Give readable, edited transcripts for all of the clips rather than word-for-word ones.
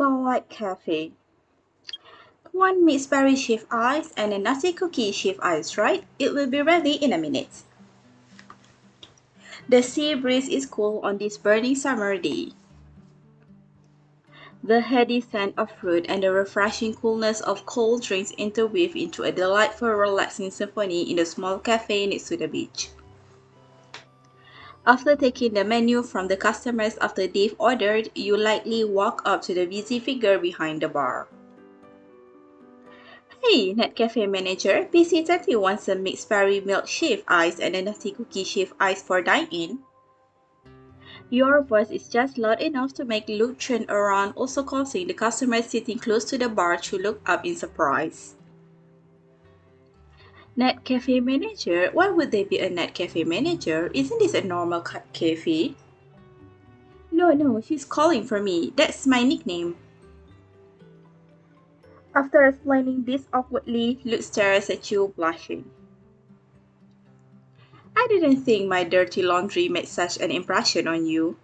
Starlight Cafe. One Miss Berry shaved ice and a nutty cookie shaved ice, right? It will be ready in a minute. The sea breeze is cool on this burning summer day. The heady scent of fruit and the refreshing coolness of cold drinks interweave into a delightful, relaxing symphony in the small cafe next to the beach. After taking the menu from the customers after they've ordered, you lightly walk up to the busy figure behind the bar. Hey, Cafe manager, PC30 wants a mixed berry milk shaved ice and a nutty cookie shaved ice for dine-in. Your voice is just loud enough to make Luke turn around, also causing the customers sitting close to the bar to look up in surprise. Cafe manager? Why would they be a Cafe manager? Isn't this a normal cafe? No, she's calling for me. That's my nickname. After explaining this awkwardly, Luke stares at you, blushing. I didn't think my dirty laundry made such an impression on you.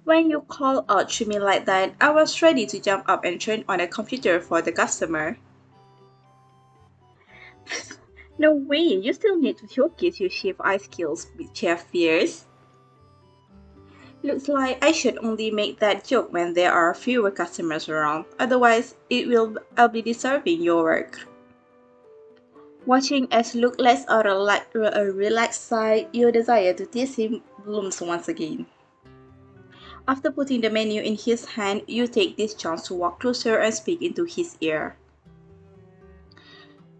When you called out to me like that, I was ready to jump up and turn on a computer for the customer. No way, you still need to showcase your chef eye skills with Chef Fierce. Looks like I should only make that joke when there are fewer customers around, otherwise I'll be disturbing your work. Watching as Luke lets out a relaxed sigh, your desire to tease him blooms once again. After putting the menu in his hand, you take this chance to walk closer and speak into his ear.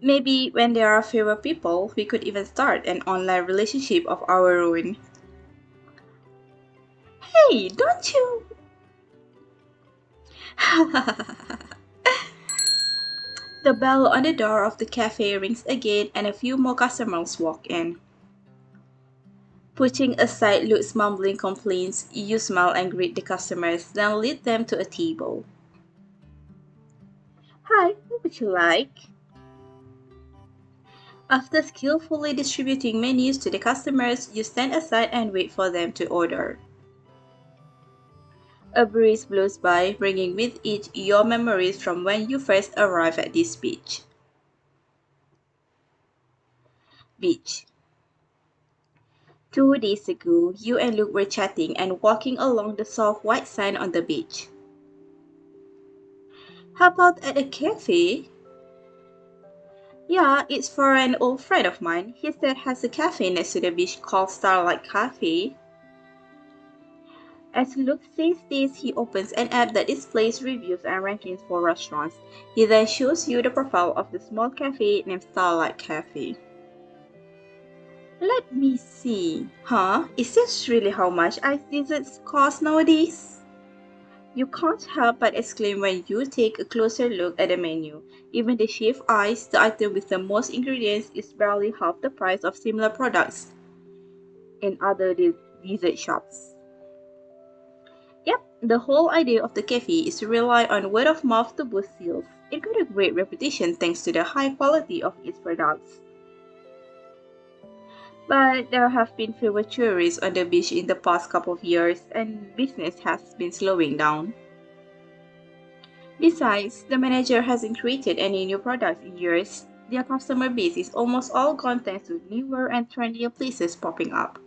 Maybe when there are fewer people, we could even start an online relationship of our own. Hey, don't you? The bell on the door of the cafe rings again and a few more customers walk in. Putting aside Luke's mumbling complaints, you smile and greet the customers, then lead them to a table. Hi, what would you like? After skillfully distributing menus to the customers, you stand aside and wait for them to order. A breeze blows by, bringing with it your memories from when you first arrived at this beach. Beach. 2 days ago, you and Luke were chatting and walking along the soft white sand on the beach. How about at a cafe? Yeah, it's for an old friend of mine. He said has a cafe next to the beach called Starlight Cafe. As Luke says this, he opens an app that displays reviews and rankings for restaurants. He then shows you the profile of the small cafe named Starlight Cafe. Let me see. Is this really how much ice desserts cost nowadays? You can't help but exclaim when you take a closer look at the menu. Even the shaved ice, the item with the most ingredients, is barely half the price of similar products in other dessert shops. Yep, the whole idea of the cafe is to rely on word of mouth to boost sales. It got a great reputation thanks to the high quality of its products. But there have been fewer tourists on the beach in the past couple of years, and business has been slowing down. Besides, the manager hasn't created any new products in years. Their customer base is almost all gone thanks to newer and trendier places popping up.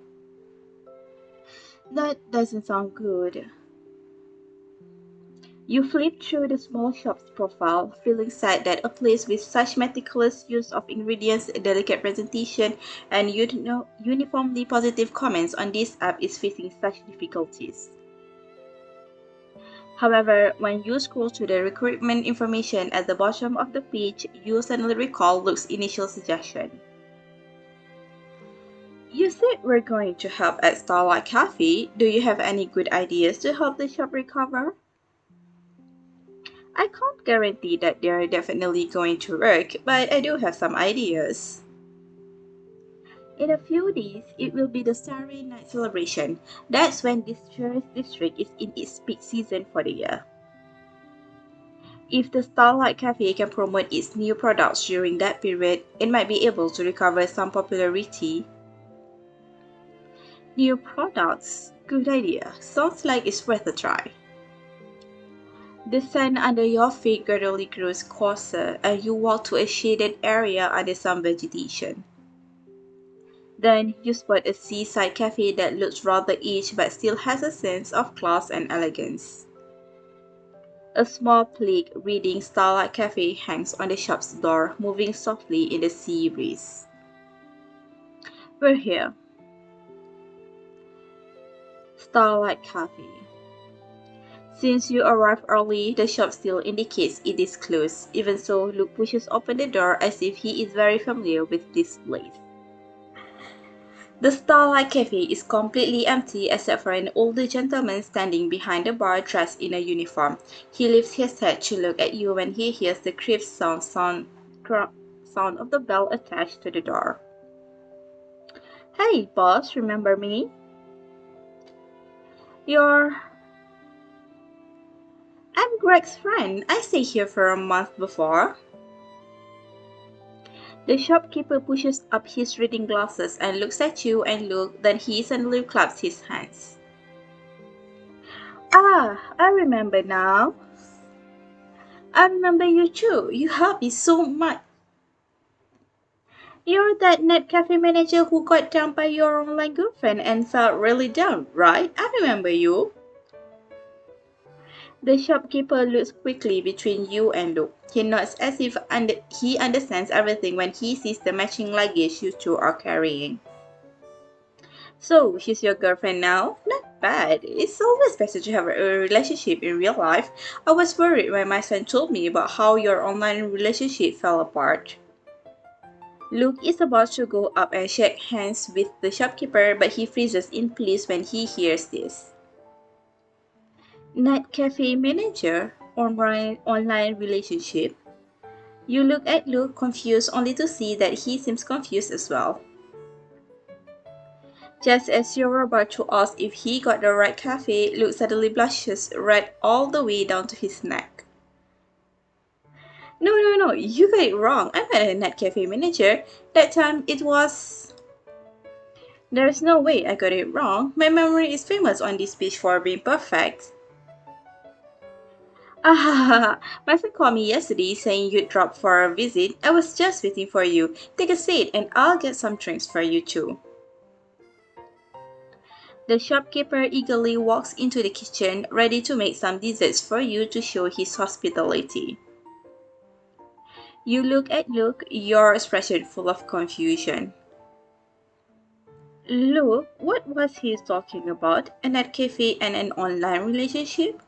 That doesn't sound good. You flip through the small shop's profile, feeling sad that a place with such meticulous use of ingredients, delicate presentation, and uniformly positive comments on this app is facing such difficulties. However, when you scroll to the recruitment information at the bottom of the page, you suddenly recall Luke's initial suggestion. You said we're going to help at Starlight Cafe. Do you have any good ideas to help the shop recover? I can't guarantee that they're definitely going to work, but I do have some ideas. In a few days, it will be the Starry Night celebration. That's when this tourist district is in its peak season for the year. If the Starlight Cafe can promote its new products during that period, it might be able to recover some popularity. New products? Good idea. Sounds like it's worth a try. The sand under your feet gradually grows coarser, and you walk to a shaded area under some vegetation. Then you spot a seaside cafe that looks rather aged but still has a sense of class and elegance. A small plaque reading Starlight Cafe hangs on the shop's door, moving softly in the sea breeze. We're here. Starlight Cafe. Since you arrived early, the shop still indicates it is closed. Even so, Luke pushes open the door as if he is very familiar with this place. The Starlight Cafe is completely empty except for an older gentleman standing behind the bar dressed in a uniform. He lifts his head to look at you when he hears the crisp sound of the bell attached to the door. Hey, boss, remember me? You're... I'm Greg's friend. I stayed here for a month before. The shopkeeper pushes up his reading glasses and looks at you and Luke, then he suddenly claps his hands. Ah, I remember now. I remember you too. You helped me so much. You're that net cafe manager who got dumped by your online girlfriend and felt really down, right? I remember you. The shopkeeper looks quickly between you and Luke. He nods as if he understands everything when he sees the matching luggage you two are carrying. So, she's your girlfriend now? Not bad. It's always better to have a relationship in real life. I was worried when my son told me about how your online relationship fell apart. Luke is about to go up and shake hands with the shopkeeper, but he freezes in place when he hears this. Night cafe manager, online relationship. You look at Luke confused only to see that he seems confused as well. Just as you're about to ask if he got the right cafe, Luke suddenly blushes red all the way down to his neck. No, you got it wrong. I'm not a net cafe manager. That time it was... There's no way I got it wrong. My memory is famous on this beach for being perfect. Ah, my friend called me yesterday saying you'd drop for a visit. I was just waiting for you. Take a seat and I'll get some drinks for you too. The shopkeeper eagerly walks into the kitchen, ready to make some desserts for you to show his hospitality. You look at Luke, your expression full of confusion. Luke, what was he talking about? A net cafe and an online relationship?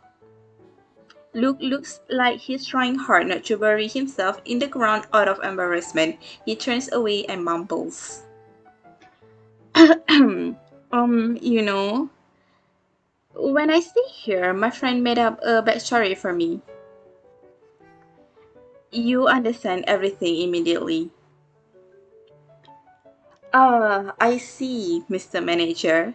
Luke looks like he's trying hard not to bury himself in the ground out of embarrassment. He turns away and mumbles. You know, when I stay here, my friend made up a backstory for me. You understand everything immediately. Ah, I see, Mr. Manager.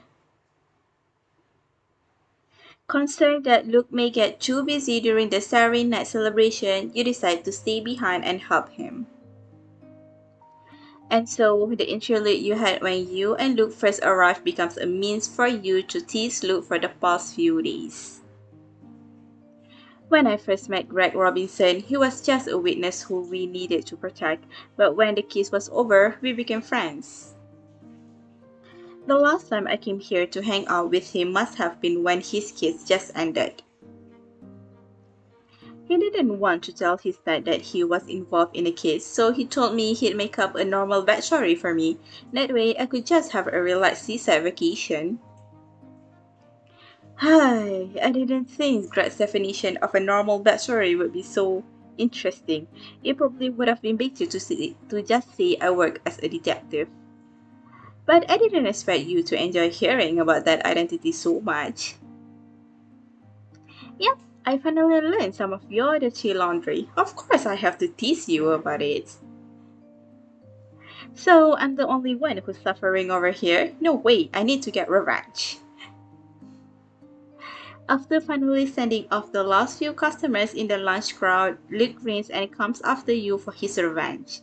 Concerned that Luke may get too busy during the Saturday night celebration, you decide to stay behind and help him. And so, the interlude you had when you and Luke first arrived becomes a means for you to tease Luke for the past few days. When I first met Greg Robinson, he was just a witness who we needed to protect, but when the case was over, we became friends. The last time I came here to hang out with him must have been when his case just ended. He didn't want to tell his dad that he was involved in the case, so he told me he'd make up a normal backstory for me. That way, I could just have a relaxed seaside vacation. Hi, I didn't think Greg's definition of a normal backstory would be so interesting. It probably would have been better to just say I work as a detective. But I didn't expect you to enjoy hearing about that identity so much. Yep, I finally learned some of your dirty laundry. Of course, I have to tease you about it. So, I'm the only one who's suffering over here? No way, I need to get revenge. After finally sending off the last few customers in the lunch crowd, Luke grins and comes after you for his revenge.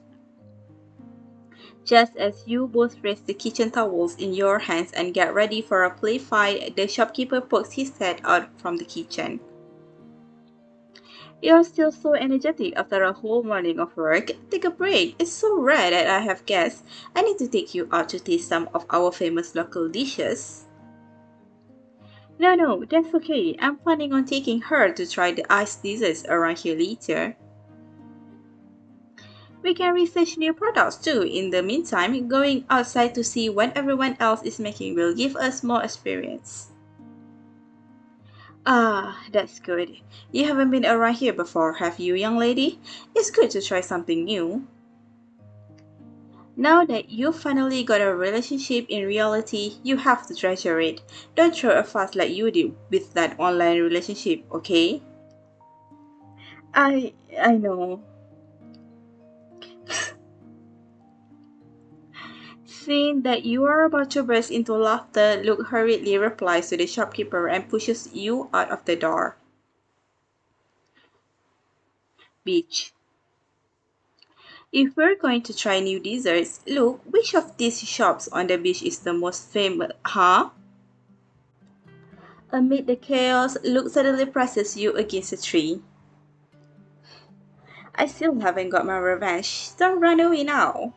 Just as you both raise the kitchen towels in your hands and get ready for a play fight, the shopkeeper pokes his head out from the kitchen. You're still so energetic after a whole morning of work. Take a break. It's so rare that I have guests. I need to take you out to taste some of our famous local dishes. No, no, that's okay. I'm planning on taking her to try the iced desserts around here later. We can research new products too. In the meantime, going outside to see what everyone else is making will give us more experience. Ah, that's good. You haven't been around here before, have you, young lady? It's good to try something new. Now that you finally got a relationship in reality, you have to treasure it. Don't throw a fuss like you did with that online relationship, okay? I know. Seeing that you are about to burst into laughter, Luke hurriedly replies to the shopkeeper and pushes you out of the door. Beach. If we're going to try new desserts, look, which of these shops on the beach is the most famous? Huh? Amid the chaos, Luke suddenly presses you against a tree. I still haven't got my revenge. Don't run away now.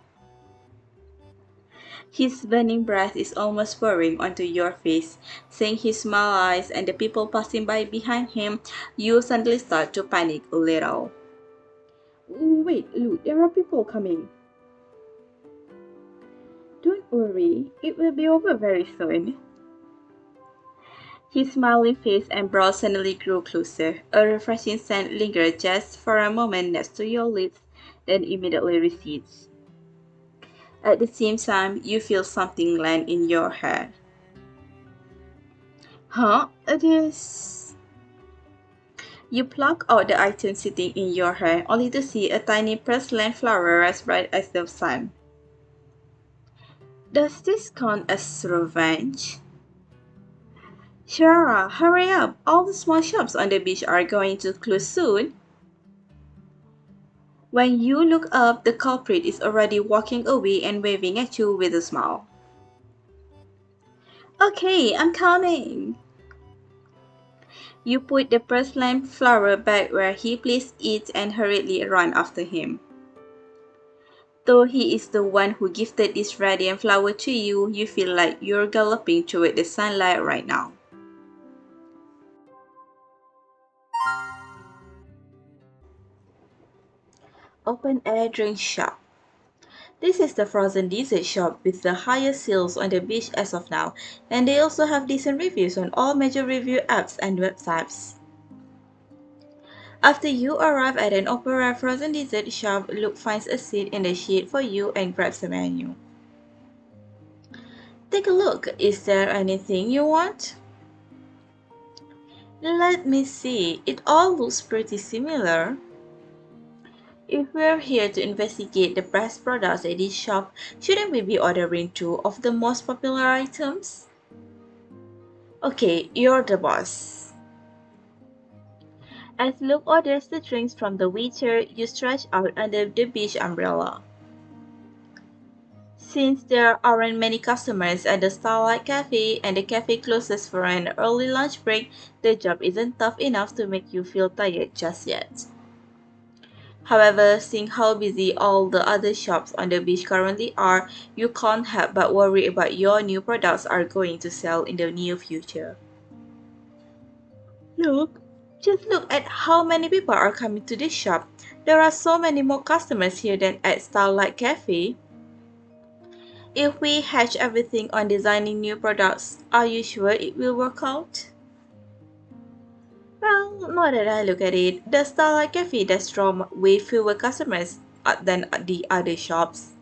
His burning breath is almost pouring onto your face. Seeing his small eyes and the people passing by behind him, you suddenly start to panic a little. Wait, Luke, there are people coming. Don't worry, it will be over very soon. His smiling face and brows suddenly grew closer. A refreshing scent lingered just for a moment next to your lips, then immediately recedes. At the same time, you feel something land in your hair. Huh? It is. You pluck out the item sitting in your hair, only to see a tiny porcelain flower as bright as the sun. Does this count as revenge? Shara, hurry up! All the small shops on the beach are going to close soon. When you look up, the culprit is already walking away and waving at you with a smile. Okay, I'm coming. You put the porcelain flower back where he placed it and hurriedly run after him. Though he is the one who gifted this radiant flower to you, you feel like you're galloping toward the sunlight right now. Open air drink shop. This is the frozen dessert shop with the highest sales on the beach as of now, and they also have decent reviews on all major review apps and websites. After you arrive at an opera frozen dessert shop, Luke finds a seat in the shade for you and grabs a menu. Take a look. Is there anything you want? Let me see. It all looks pretty similar. If we're here to investigate the best products at this shop, shouldn't we be ordering two of the most popular items? Okay, you're the boss. As Luke orders the drinks from the waiter, you stretch out under the beach umbrella. Since there aren't many customers at the Starlight Cafe and the cafe closes for an early lunch break, the job isn't tough enough to make you feel tired just yet. However, seeing how busy all the other shops on the beach currently are, you can't help but worry about your new products are going to sell in the near future. Look, just look at how many people are coming to this shop. There are so many more customers here than at Starlight Cafe. If we hatch everything on designing new products, are you sure it will work out? Well, now that I look at it, the Starlight Cafe does draw way fewer customers than the other shops.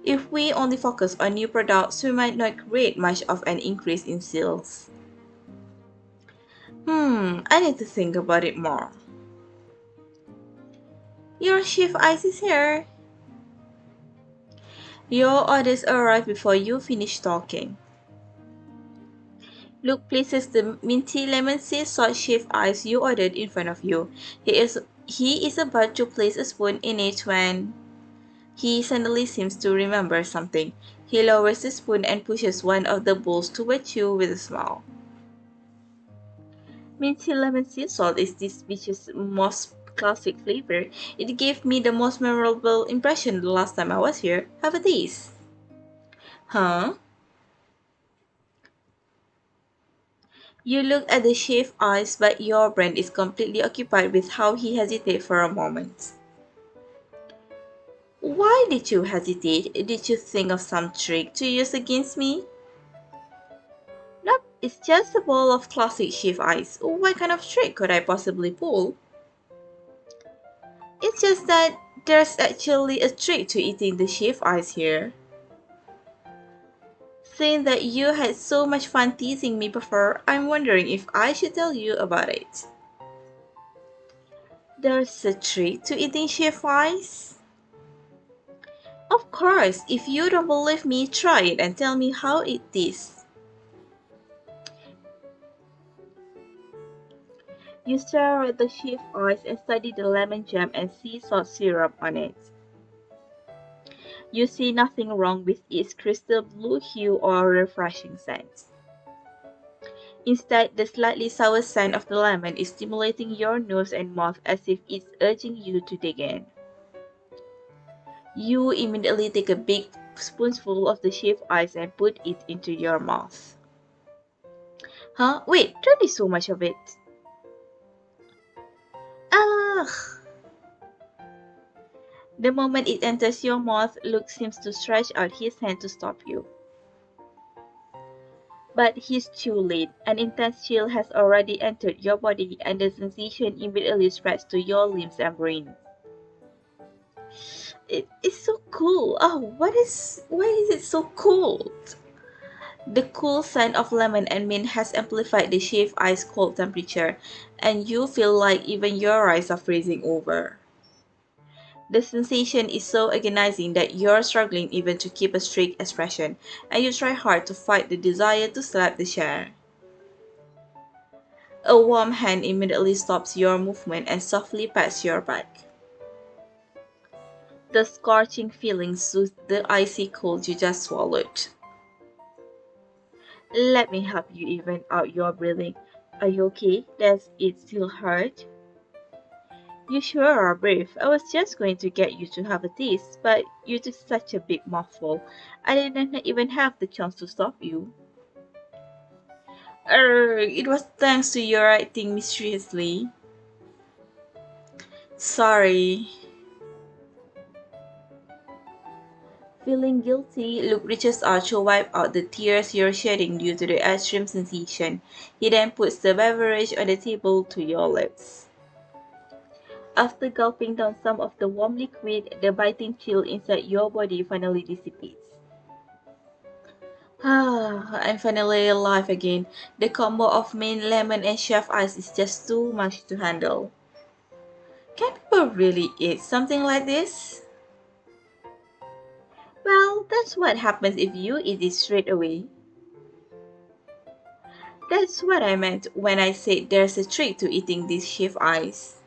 If we only focus on new products, we might not create much of an increase in sales. I need to think about it more. Your shift ice is here. Your orders arrive before you finish talking. Luke places the minty lemon sea salt shaved ice you ordered in front of you. He is about to place a spoon in it when he suddenly seems to remember something. He lowers the spoon and pushes one of the bowls towards you with a smile. Minty lemon sea salt is this beach's most classic flavor. It gave me the most memorable impression the last time I was here. Have a taste. Huh? You look at the chef's eyes, but your brain is completely occupied with how he hesitated for a moment. Why did you hesitate? Did you think of some trick to use against me? Nope, it's just a bowl of classic chef ice. What kind of trick could I possibly pull? It's just that there's actually a trick to eating the chef ice here. Seeing that you had so much fun teasing me before, I'm wondering if I should tell you about it. There's a trick to eating chef ice? Of course, if you don't believe me, try it and tell me how it is. You stare at the chef ice and study the lemon jam and sea salt syrup on it. You see nothing wrong with its crystal blue hue or refreshing scent. Instead, the slightly sour scent of the lemon is stimulating your nose and mouth as if it's urging you to dig in. You immediately take a big spoonful of the shaved ice and put it into your mouth. Huh? Wait, don't eat so much of it. Ah! The moment it enters your mouth, Luke seems to stretch out his hand to stop you. But he's too late. An intense chill has already entered your body and the sensation immediately spreads to your limbs and brain. It's so cool. Oh, why is it so cold? The cool scent of lemon and mint has amplified the shaved ice cold temperature, and you feel like even your eyes are freezing over. The sensation is so agonizing that you're struggling even to keep a straight expression, and you try hard to fight the desire to slap the chair. A warm hand immediately stops your movement and softly pats your back. The scorching feeling soothes the icy cold you just swallowed. Let me help you even out your breathing. Are you okay? Does it still hurt? You sure are brave. I was just going to get you to have a taste, but you took such a big mouthful. I didn't even have the chance to stop you. It was thanks to your acting mysteriously. Sorry. Feeling guilty, Luke reaches out to wipe out the tears you're shedding due to the extreme sensation. He then puts the beverage on the table to your lips. After gulping down some of the warm liquid, the biting chill inside your body finally dissipates. I'm finally alive again. The combo of mint, lemon, and chef ice is just too much to handle. Can people really eat something like this? Well, that's what happens if you eat it straight away. That's what I meant when I said there's a trick to eating this chef ice.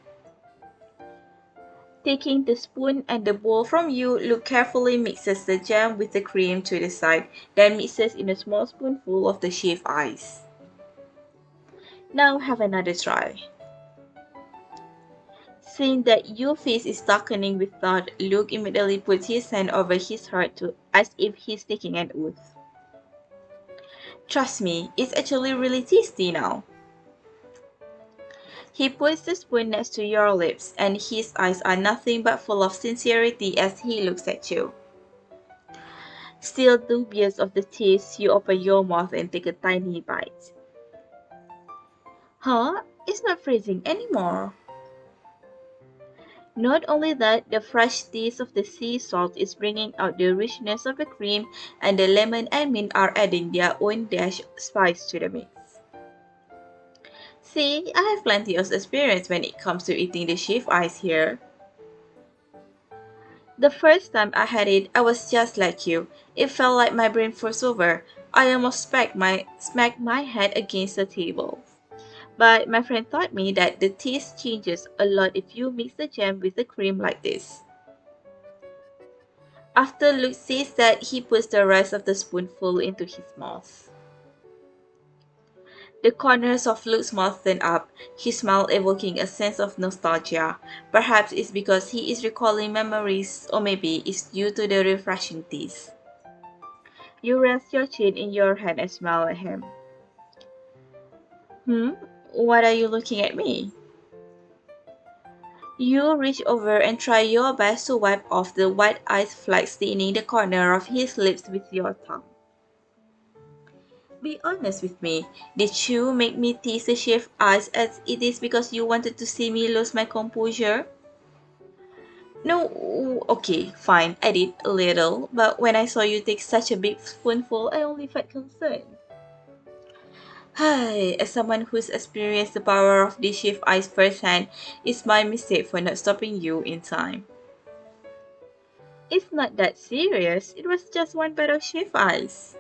Taking the spoon and the bowl from you, Luke carefully mixes the jam with the cream to the side, then mixes in a small spoonful of the chef ice. Now have another try. Seeing that your face is darkening with thought, Luke immediately puts his hand over his heart as if he's taking an oath. Trust me, it's actually really tasty now. He puts the spoon next to your lips, and his eyes are nothing but full of sincerity as he looks at you. Still dubious of the taste, you open your mouth and take a tiny bite. Huh? It's not freezing anymore. Not only that, the fresh taste of the sea salt is bringing out the richness of the cream, and the lemon and mint are adding their own dash spice to the mix. See, I have plenty of experience when it comes to eating the chef ice here. The first time I had it, I was just like you. It felt like my brain froze over. I almost smacked my head against the table. But my friend taught me that the taste changes a lot if you mix the jam with the cream like this. After Luke says that, he puts the rest of the spoonful into his mouth. The corners of Luke's mouth turned up, his smile evoking a sense of nostalgia. Perhaps it's because he is recalling memories, or maybe it's due to the refreshing taste. You rest your chin in your hand and smile at him. Hmm? What are you looking at me? You reach over and try your best to wipe off the white ice flakes staining the corner of his lips with your tongue. Be honest with me. Did you make me tease the chef's eyes as it is because you wanted to see me lose my composure? No, okay, fine, I did a little, but when I saw you take such a big spoonful, I only felt concerned. Hi, as someone who's experienced the power of the chef eyes firsthand, it's my mistake for not stopping you in time. It's not that serious, it was just one bite of chef eyes.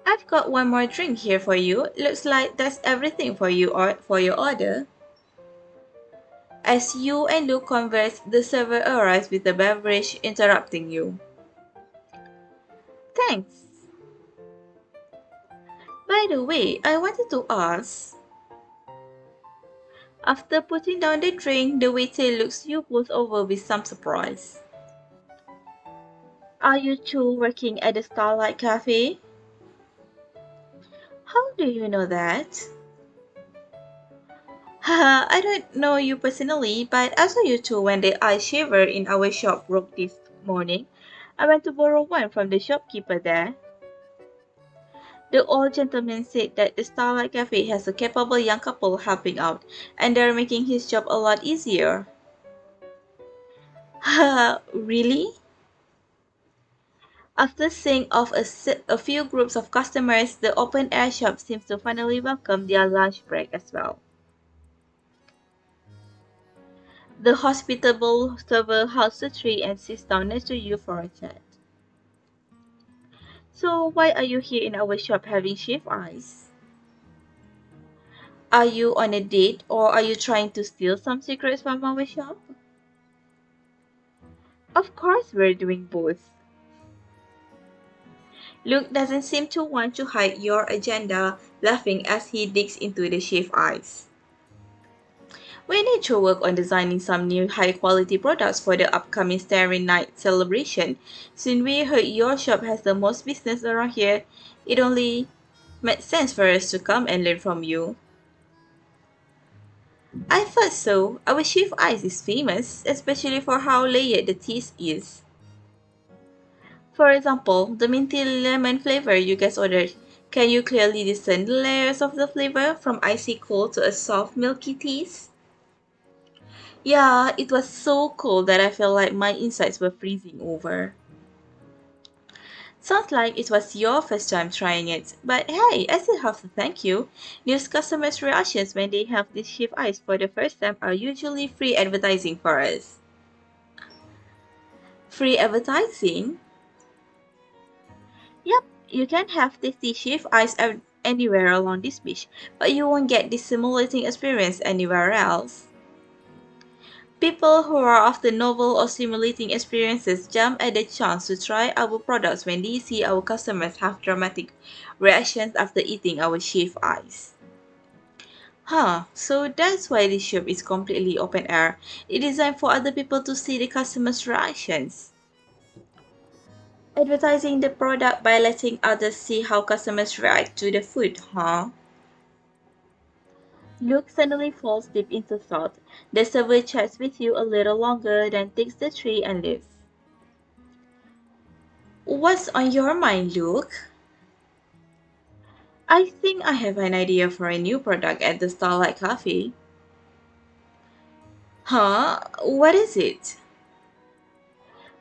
I've got one more drink here for you. Looks like that's everything for you or for your order. As you and Luke converse, the server arrives with the beverage, interrupting you. Thanks. By the way, I wanted to ask. After putting down the drink, the waiter looks you both over with some surprise. Are you two working at the Starlight Cafe? How do you know that? Haha, I don't know you personally, but I saw you two when the ice shaver in our shop broke this morning. I went to borrow one from the shopkeeper there. The old gentleman said that the Starlight Cafe has a capable young couple helping out, and they're making his job a lot easier. Haha, really? After seeing off a few groups of customers, the open air shop seems to finally welcome their lunch break as well. The hospitable server hugs the tree and sits down next to you for a chat. So, why are you here in our shop having shift eyes? Are you on a date or are you trying to steal some secrets from our shop? Of course, we're doing both. Luke doesn't seem to want to hide your agenda, laughing as he digs into the shift eyes. We need to work on designing some new high quality products for the upcoming Starry Night celebration. Since we heard your shop has the most business around here, it only made sense for us to come and learn from you. I thought so. Our chef ice is famous, especially for how layered the cheese is. For example, the minty lemon flavor you guys ordered. Can you clearly discern the layers of the flavor from icy cold to a soft milky taste? Yeah, it was so cold that I felt like my insides were freezing over. Sounds like it was your first time trying it, but hey, I still have to thank you. News customers' reactions when they have this chef ice for the first time are usually free advertising for us. Free advertising? Yep, you can have tasty chef ice anywhere along this beach, but you won't get this stimulating experience anywhere else. People who are after novel or stimulating experiences jump at the chance to try our products when they see our customers have dramatic reactions after eating our chef ice. Huh, so that's why this shop is completely open air. It's designed for other people to see the customers' reactions. Advertising the product by letting others see how customers react to the food, huh? Luke suddenly falls deep into thought. The server chats with you a little longer, then takes the tray and leaves. What's on your mind, Luke? I think I have an idea for a new product at the Starlight Cafe. Huh? What is it?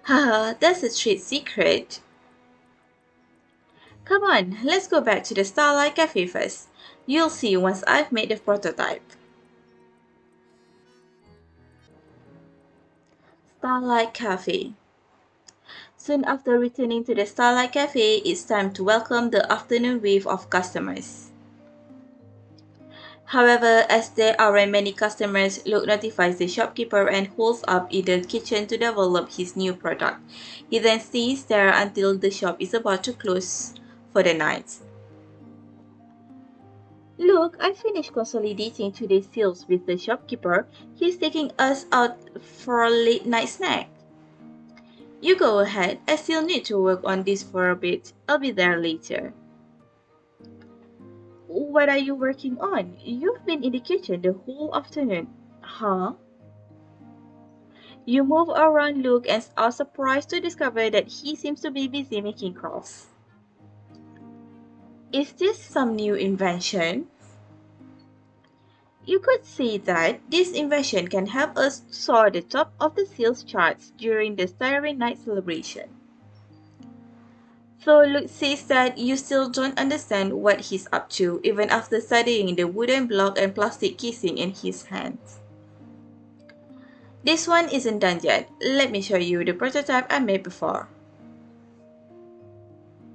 Haha, that's a trade secret. Come on, let's go back to the Starlight Cafe first. You'll see once I've made the prototype. Starlight Cafe. Soon after returning to the Starlight Cafe, it's time to welcome the afternoon wave of customers. However, as there aren't many customers, Luke notifies the shopkeeper and holds up in the kitchen to develop his new product. He then stays there until the shop is about to close for the night. Look, I finished consolidating today's sales with the shopkeeper. He's taking us out for a late night snack. You go ahead. I still need to work on this for a bit. I'll be there later. What are you working on? You've been in the kitchen the whole afternoon. Huh? You move around, look, and are surprised to discover that he seems to be busy making crafts. Is this some new invention? You could say that this invention can help us soar the top of the sales charts during the Starry Night celebration. So Luke says that you still don't understand what he's up to, even after studying the wooden block and plastic casing in his hands. This one isn't done yet. Let me show you the prototype I made before.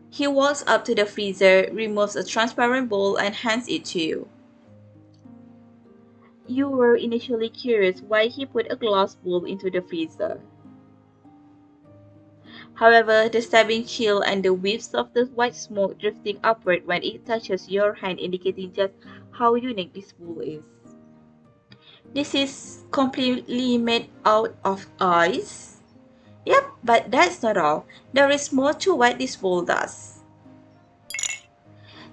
He walks up to the freezer, removes a transparent bowl, and hands it to you. You were initially curious why he put a glass bowl into the freezer. However, the stabbing chill and the whiffs of the white smoke drifting upward when it touches your hand indicating just how unique this bowl is. This is completely made out of ice? Yep, but that's not all. There is more to what this bowl does.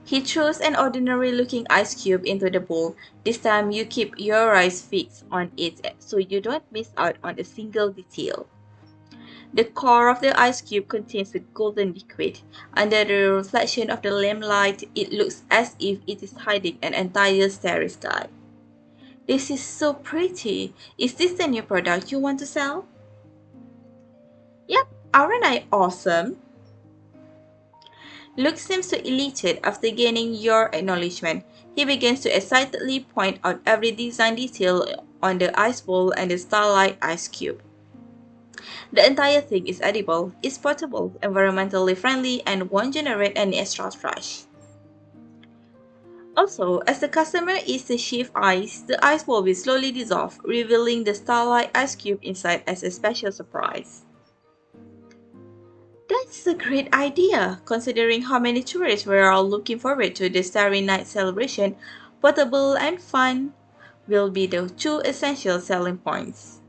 He throws an ordinary looking ice cube into the bowl. This time you keep your eyes fixed on it so you don't miss out on a single detail. The core of the ice cube contains a golden liquid. Under the reflection of the lamplight, it looks as if it is hiding an entire starry sky. This is so pretty. Is this the new product you want to sell? Yep, aren't I awesome? Luke seems to elated after gaining your acknowledgement. He begins to excitedly point out every design detail on the ice bowl and the Starlight ice cube. The entire thing is edible, is portable, environmentally friendly, and won't generate any extra trash. Also, as the customer eats the sheaf ice, the ice ball will slowly dissolve, revealing the Starlight ice cube inside as a special surprise. That's a great idea, considering how many tourists were all looking forward to the Starry Night celebration. Portable and fun will be the two essential selling points.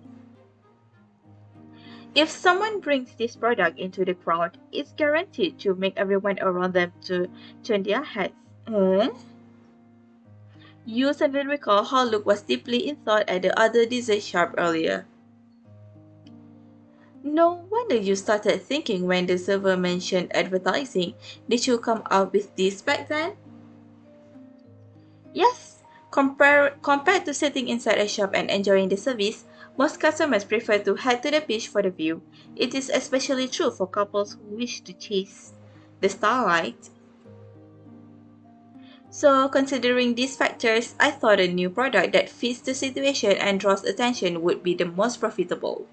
If someone brings this product into the crowd, it's guaranteed to make everyone around them to turn their heads. Hmm? You suddenly recall how Luke was deeply in thought at the other dessert shop earlier. No wonder you started thinking when the server mentioned advertising. Did you come up with this back then? Yes. Compared to sitting inside a shop and enjoying the service, most customers prefer to head to the beach for the view. It is especially true for couples who wish to chase the starlight. So, considering these factors, I thought a new product that fits the situation and draws attention would be the most profitable.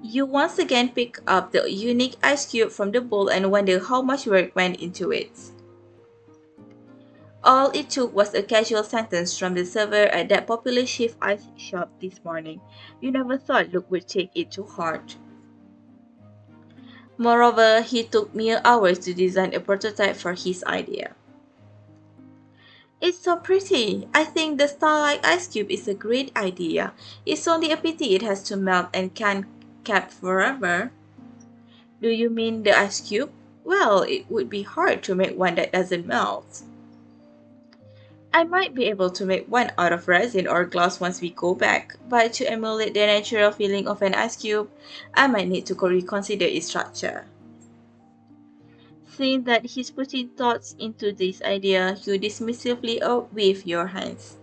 You once again pick up the unique ice cube from the bowl and wonder how much work went into it. All it took was a casual sentence from the server at that popular shift ice shop this morning. You never thought Luke would take it too hard. Moreover, he took mere hours to design a prototype for his idea. It's so pretty. I think the Starlight ice cube is a great idea. It's only a pity it has to melt and can't kept forever. Do you mean the ice cube? Well, it would be hard to make one that doesn't melt. I might be able to make one out of resin or glass once we go back, but to emulate the natural feeling of an ice cube, I might need to reconsider its structure. Seeing that he's putting thoughts into this idea, you dismissively wave your hands.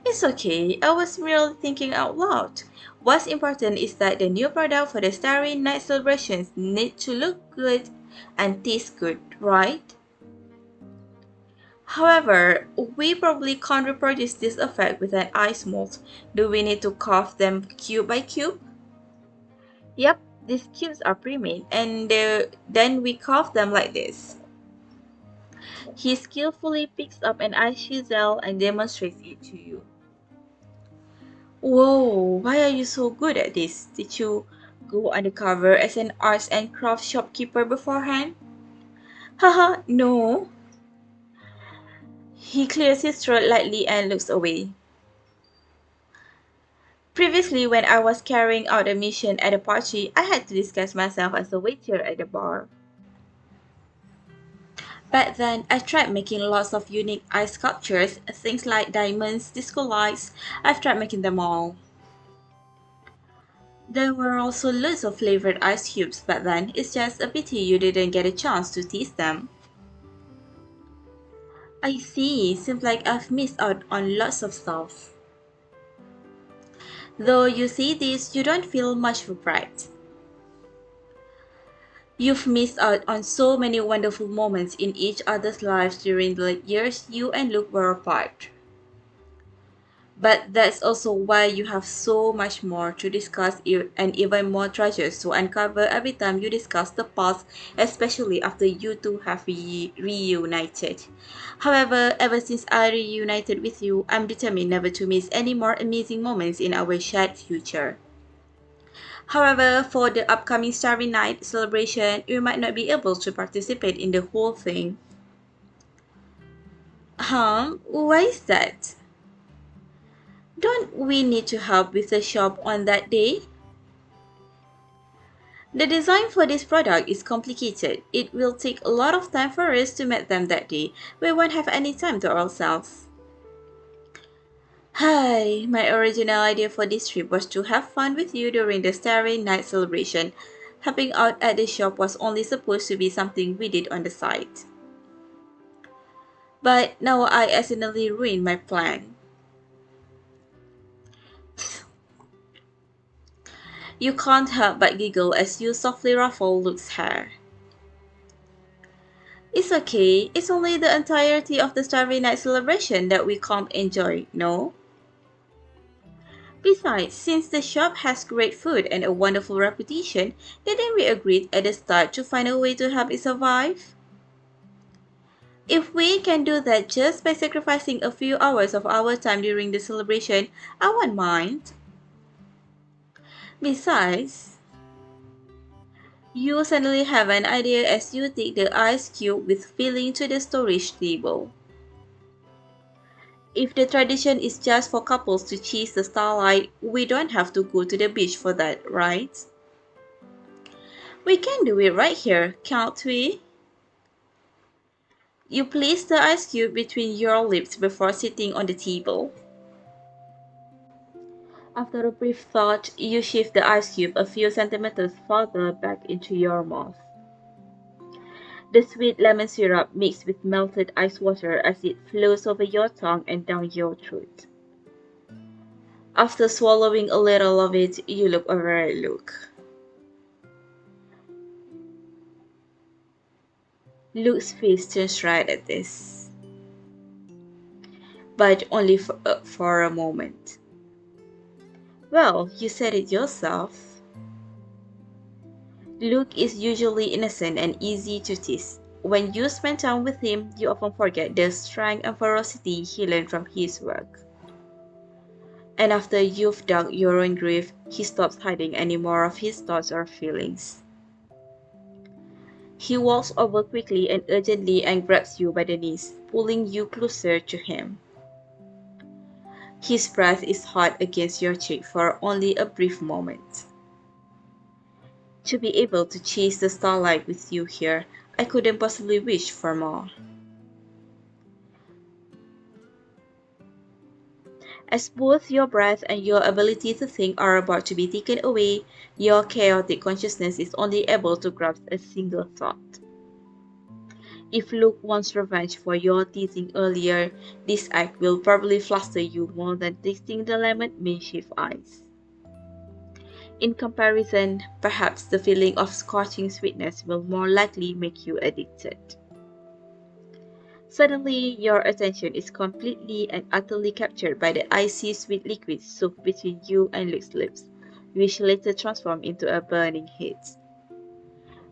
It's okay, I was merely thinking out loud. What's important is that the new product for the Starry Night celebrations need to look good and taste good, right? However, we probably can't reproduce this effect with an ice mold. Do we need to carve them cube by cube? Yep, these cubes are pre-made and then we carve them like this. He skillfully picks up an ice chisel and demonstrates it to you. Whoa, why are you so good at this? Did you go undercover as an arts and crafts shopkeeper beforehand? Haha, no. He clears his throat lightly and looks away. Previously, when I was carrying out a mission at a party, I had to disguise myself as a waiter at a bar. Back then, I tried making lots of unique ice sculptures, things like diamonds, disco lights. I've tried making them all. There were also loads of flavored ice cubes back then. It's just a pity you didn't get a chance to taste them. I see. Seems like I've missed out on lots of stuff. Though you see this, you don't feel much for pride. You've missed out on so many wonderful moments in each other's lives during the years you and Luke were apart. But that's also why you have so much more to discuss and even more treasures to uncover every time you discuss the past, especially after you two have reunited. However, ever since I reunited with you, I'm determined never to miss any more amazing moments in our shared future. However, for the upcoming Starry Night celebration, you might not be able to participate in the whole thing. Why is that? Don't we need to help with the shop on that day? The design for this product is complicated. It will take a lot of time for us to meet them that day. We won't have any time to ourselves. Hi, my original idea for this trip was to have fun with you during the Starry Night celebration. Helping out at the shop was only supposed to be something we did on the side. But now I accidentally ruined my plan. You can't help but giggle as you softly ruffle Luke's hair. It's okay, it's only the entirety of the Starry Night celebration that we can't enjoy, no? Besides, since the shop has great food and a wonderful reputation, didn't we agree at the start to find a way to help it survive? If we can do that just by sacrificing a few hours of our time during the celebration, I won't mind. Besides, you suddenly have an idea as you take the ice cube with filling to the storage table. If the tradition is just for couples to chase the starlight, we don't have to go to the beach for that, right? We can do it right here, can't we? You place the ice cube between your lips before sitting on the table. After a brief thought, you shift the ice cube a few centimeters farther back into your mouth. The sweet lemon syrup mixed with melted ice water as it flows over your tongue and down your throat. After swallowing a little of it, you look over at Luke. Luke's face turns right at this, but only for a moment. Well, you said it yourself. Luke is usually innocent and easy to tease. When you spend time with him, you often forget the strength and ferocity he learned from his work. And after you've dug your own grave, he stops hiding any more of his thoughts or feelings. He walks over quickly and urgently and grabs you by the knees, pulling you closer to him. His breath is hot against your cheek for only a brief moment. To be able to chase the starlight with you here, I couldn't possibly wish for more. As both your breath and your ability to think are about to be taken away, your chaotic consciousness is only able to grasp a single thought. If Luke wants revenge for your teasing earlier, this act will probably fluster you more than tasting the lemon mischief ice. In comparison, perhaps the feeling of scorching sweetness will more likely make you addicted. Suddenly, your attention is completely and utterly captured by the icy sweet liquid soaked between you and Luke's lips, which later transform into a burning heat.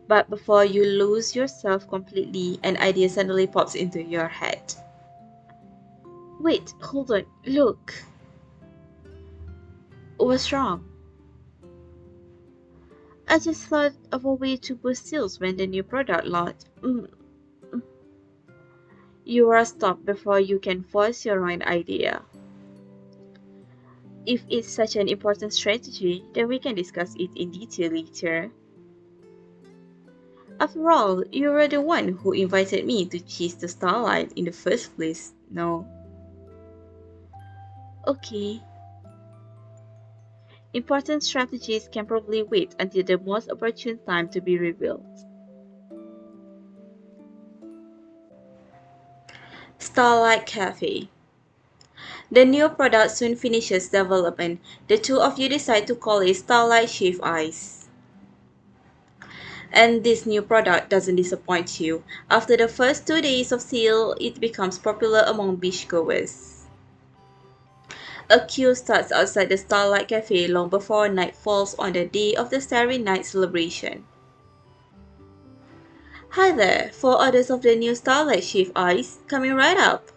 But before you lose yourself completely, an idea suddenly pops into your head. Wait, hold on, look. What's wrong? I just thought of a way to boost sales when the new product launched. You are stopped before you can voice your own idea. If it's such an important strategy, then we can discuss it in detail later. After all, you were the one who invited me to chase the Starlight in the first place, no? Okay, important strategies can probably wait until the most opportune time to be revealed. Starlight Cafe. The new product soon finishes development. The two of you decide to call it Starlight Shave Ice. And this new product doesn't disappoint you. After the first 2 days of sale, it becomes popular among beachgoers. A queue starts outside the Starlight Cafe long before night falls on the day of the Starry Night celebration. Hi there, for orders of the new Starlight Shave Ice, coming right up.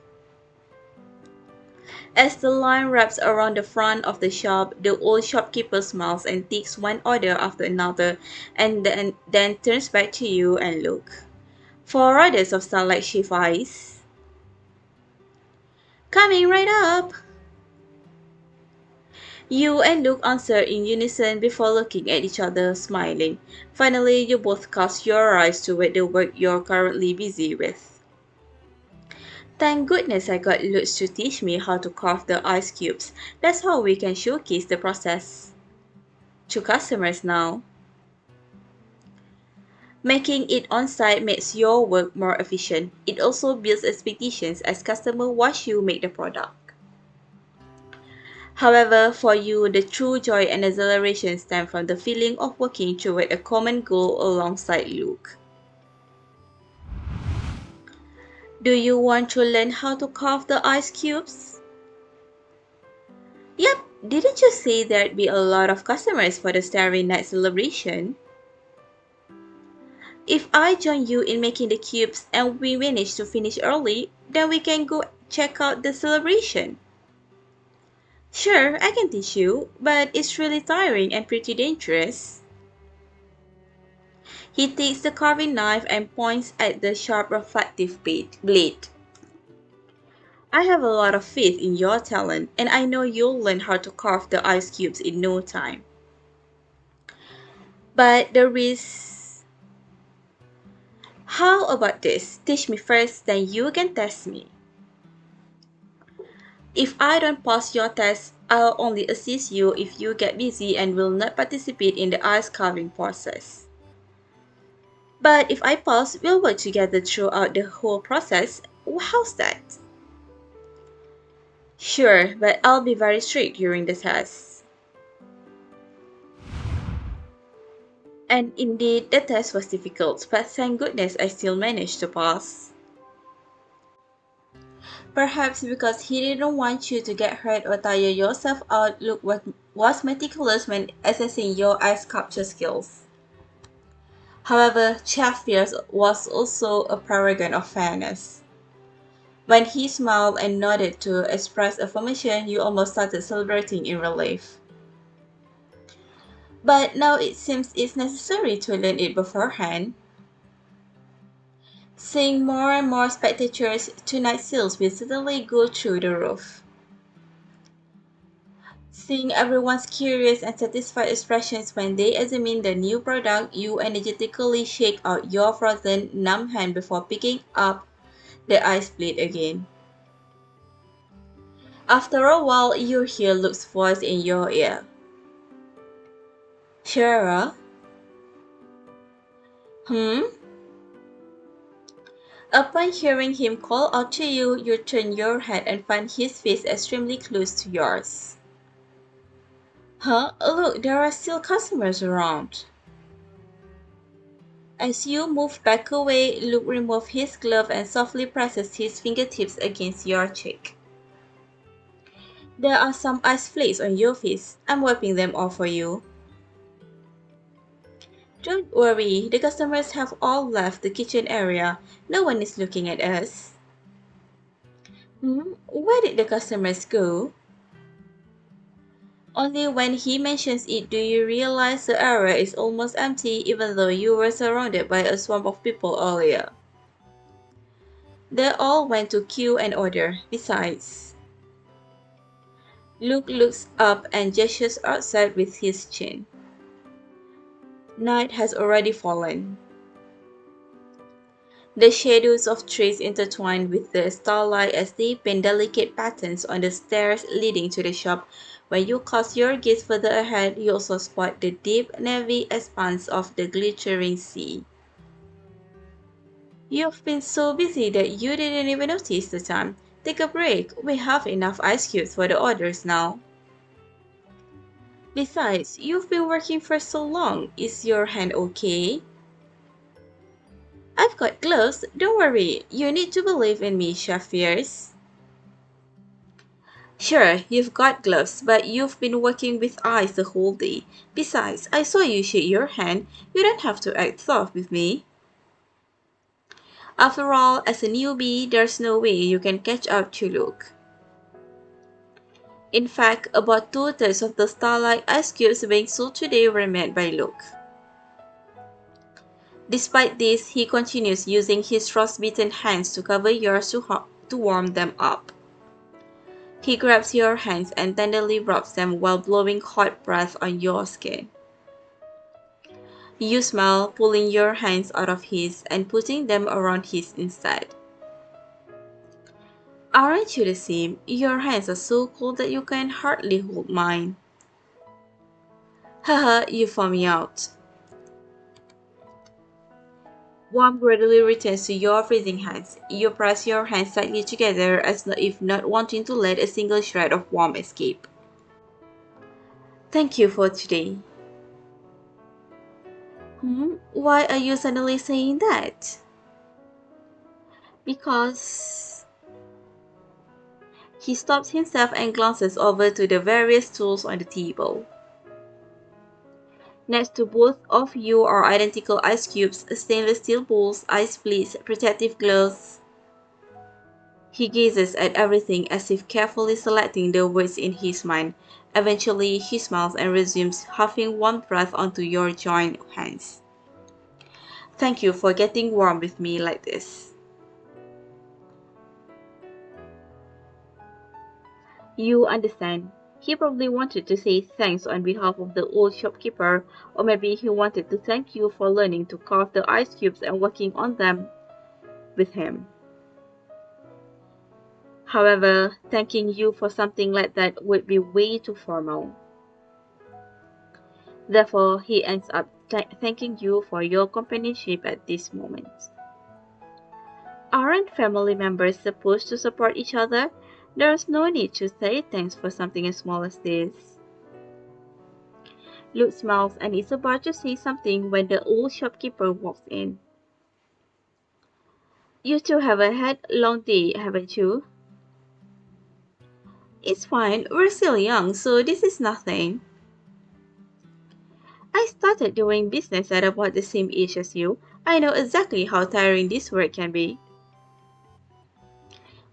As the line wraps around the front of the shop, the old shopkeeper smiles and takes one order after another and then turns back to you and Luke. For orders of Starlight Shave Ice, coming right up. You and Luke answer in unison before looking at each other, smiling. Finally, you both cast your eyes toward the work you're currently busy with. Thank goodness I got Lutz to teach me how to carve the ice cubes. That's how we can showcase the process to customers now. Making it on-site makes your work more efficient. It also builds expectations as customers watch you make the product. However, for you, the true joy and exhilaration stem from the feeling of working toward a common goal alongside Luke. Do you want to learn how to carve the ice cubes? Yep, didn't you say there'd be a lot of customers for the Starry Night celebration? If I join you in making the cubes and we manage to finish early, then we can go check out the celebration. Sure, I can teach you, but it's really tiring and pretty dangerous. He takes the carving knife and points at the sharp reflective blade. I have a lot of faith in your talent, and I know you'll learn how to carve the ice cubes in no time. But there is. How about this? Teach me first, then you can test me. If I don't pass your test, I'll only assist you if you get busy and will not participate in the ice carving process. But if I pass, we'll work together throughout the whole process. How's that? Sure, but I'll be very strict during the test. And indeed, the test was difficult, but thank goodness I still managed to pass. Perhaps because he didn't want you to get hurt or tire yourself out, Luke was meticulous when assessing your ice sculpture skills. However, Chef Pierce was also a paragon of fairness. When he smiled and nodded to express affirmation, you almost started celebrating in relief. But now it seems it's necessary to learn it beforehand. Seeing more and more spectators, tonight sales will certainly go through the roof. Seeing everyone's curious and satisfied expressions when they examine the new product, you energetically shake out your frozen, numb hand before picking up the ice blade again. After a while, you hear Luke's voice in your ear. Shara? Hmm? Upon hearing him call out to you, you turn your head and find his face extremely close to yours. Huh? Look, there are still customers around. As you move back away, Luke removes his glove and softly presses his fingertips against your cheek. There are some ice flakes on your face. I'm wiping them off for you. Don't worry, the customers have all left the kitchen area. No one is looking at us. Where did the customers go? Only when he mentions it do you realize the area is almost empty even though you were surrounded by a swarm of people earlier. They all went to queue and order. Besides, Luke looks up and gestures outside with his chin. Night has already fallen. The shadows of trees intertwine with the starlight as they paint delicate patterns on the stairs leading to the shop. When you cast your gaze further ahead, you also spot the deep navy expanse of the glittering sea. You've been so busy that you didn't even notice the time. Take a break. We have enough ice cubes for the orders now. Besides, you've been working for so long. Is your hand okay? I've got gloves. Don't worry. You need to believe in me, Chef Fierce. Sure, you've got gloves, but you've been working with ice the whole day. Besides, I saw you shake your hand. You don't have to act soft with me. After all, as a newbie, there's no way you can catch up to Luke. In fact, about two-thirds of the Starlight ice cubes being sold today were made by Luke. Despite this, he continues using his frostbitten hands to cover yours to warm them up. He grabs your hands and tenderly rubs them while blowing hot breath on your skin. You smile, pulling your hands out of his and putting them around his instead. Aren't you the same? Your hands are so cold that you can hardly hold mine. Haha, you found me out. Warmth gradually returns to your freezing hands. You press your hands tightly together as if not wanting to let a single shred of warmth escape. Thank you for today. Why are you suddenly saying that? Because he stops himself and glances over to the various tools on the table. Next to both of you are identical ice cubes, stainless steel bowls, ice plates, protective gloves. He gazes at everything as if carefully selecting the words in his mind. Eventually, he smiles and resumes, huffing one breath onto your joined hands. Thank you for getting warm with me like this. You understand. He probably wanted to say thanks on behalf of the old shopkeeper, or maybe he wanted to thank you for learning to carve the ice cubes and working on them with him. However, thanking you for something like that would be way too formal. Therefore, he ends up thanking you for your companionship at this moment. Aren't family members supposed to support each other? There's no need to say thanks for something as small as this. Luke smiles and is about to say something when the old shopkeeper walks in. You two have had a long day, haven't you? It's fine, we're still young, so this is nothing. I started doing business at about the same age as you. I know exactly how tiring this work can be.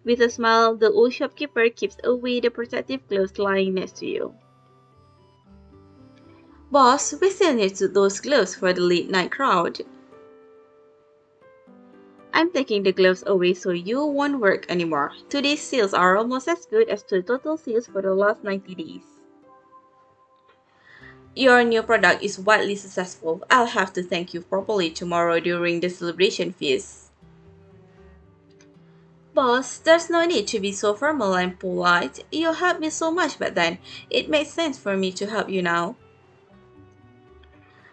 With a smile, the old shopkeeper keeps away the protective gloves lying next to you. Boss, we still need those gloves for the late night crowd. I'm taking the gloves away so you won't work anymore. Today's sales are almost as good as the total sales for the last 90 days. Your new product is wildly successful. I'll have to thank you properly tomorrow during the celebration feast. Boss, there's no need to be so formal and polite. You helped me so much back then. It makes sense for me to help you now.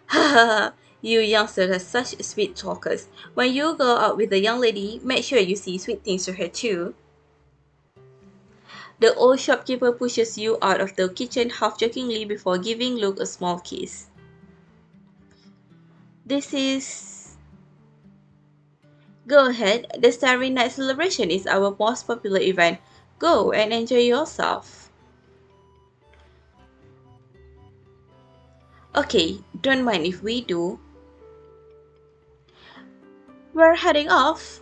Haha, you youngsters are such sweet talkers. When you go out with a young lady, make sure you say sweet things to her too. The old shopkeeper pushes you out of the kitchen half jokingly before giving Luke a small kiss. This is... Go ahead, the Starry Night celebration is our most popular event. Go and enjoy yourself. Okay, don't mind if we do. We're heading off.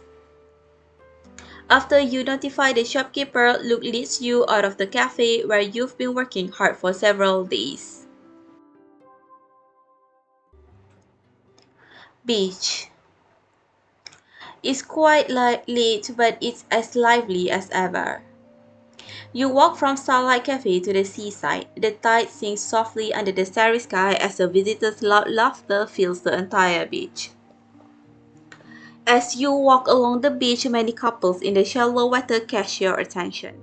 After you notify the shopkeeper, Luke leads you out of the cafe where you've been working hard for several days. Beach. It's quite late, but it's as lively as ever. You walk from Starlight Cafe to the seaside. The tide sings softly under the starry sky as the visitors' loud laughter fills the entire beach. As you walk along the beach, many couples in the shallow water catch your attention.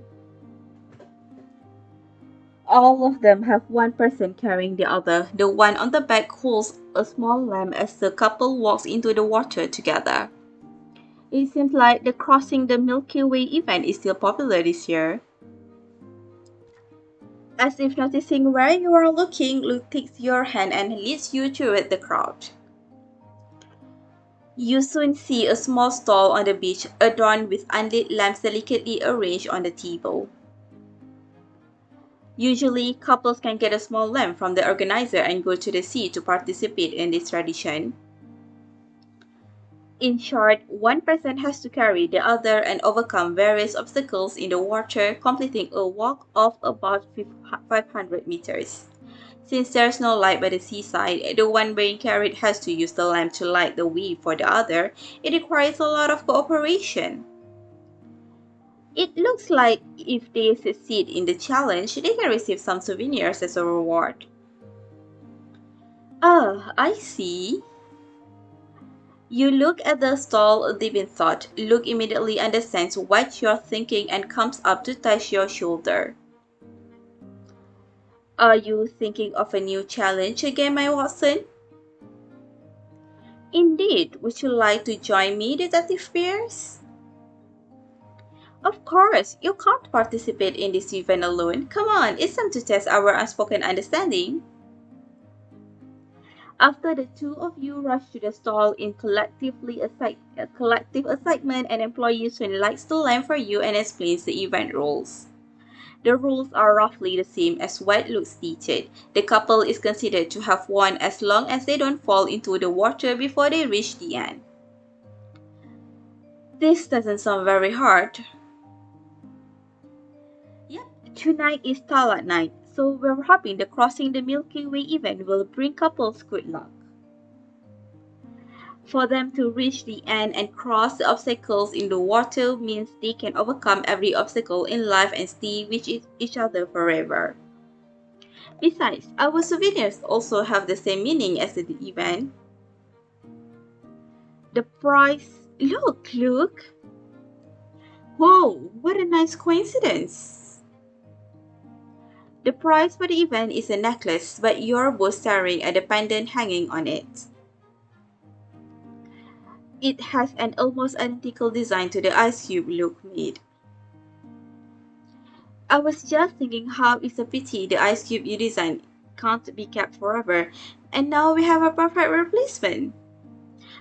All of them have one person carrying the other. The one on the back holds a small lamp as the couple walks into the water together. It seems like the Crossing the Milky Way event is still popular this year. As if noticing where you are looking, Luke takes your hand and leads you toward the crowd. You soon see a small stall on the beach adorned with unlit lamps delicately arranged on the table. Usually, couples can get a small lamp from the organizer and go to the sea to participate in this tradition. In short, one person has to carry the other and overcome various obstacles in the water, completing a walk of about 500 meters. Since there's no light by the seaside, the one being carried has to use the lamp to light the way for the other. It requires a lot of cooperation. It looks like if they succeed in the challenge, they can receive some souvenirs as a reward. Ah, I see. You look at the stall deep in thought. Luke immediately understands what you're thinking and comes up to touch your shoulder. Are you thinking of a new challenge again, my Watson? Indeed. Would you like to join me, Detective Pierce? Of course, you can't participate in this event alone. Come on, it's time to test our unspoken understanding. After the two of you rush to the stall in collective excitement, an employee soon lights the lamp for you and explains the event rules. The rules are roughly the same as what Luke stated. The couple is considered to have won as long as they don't fall into the water before they reach the end. This doesn't sound very hard. Yep, tonight is Starlight night, so we're hoping the Crossing the Milky Way event will bring couples good luck. For them to reach the end and cross the obstacles in the water means they can overcome every obstacle in life and stay with each other forever. Besides, our souvenirs also have the same meaning as the event. The prize. Look! Whoa, what a nice coincidence! The prize for the event is a necklace, but you're both staring at the pendant hanging on it. It has an almost identical design to the ice cube Luke made. I was just thinking how it's a pity the ice cube you designed can't be kept forever, and now we have a perfect replacement.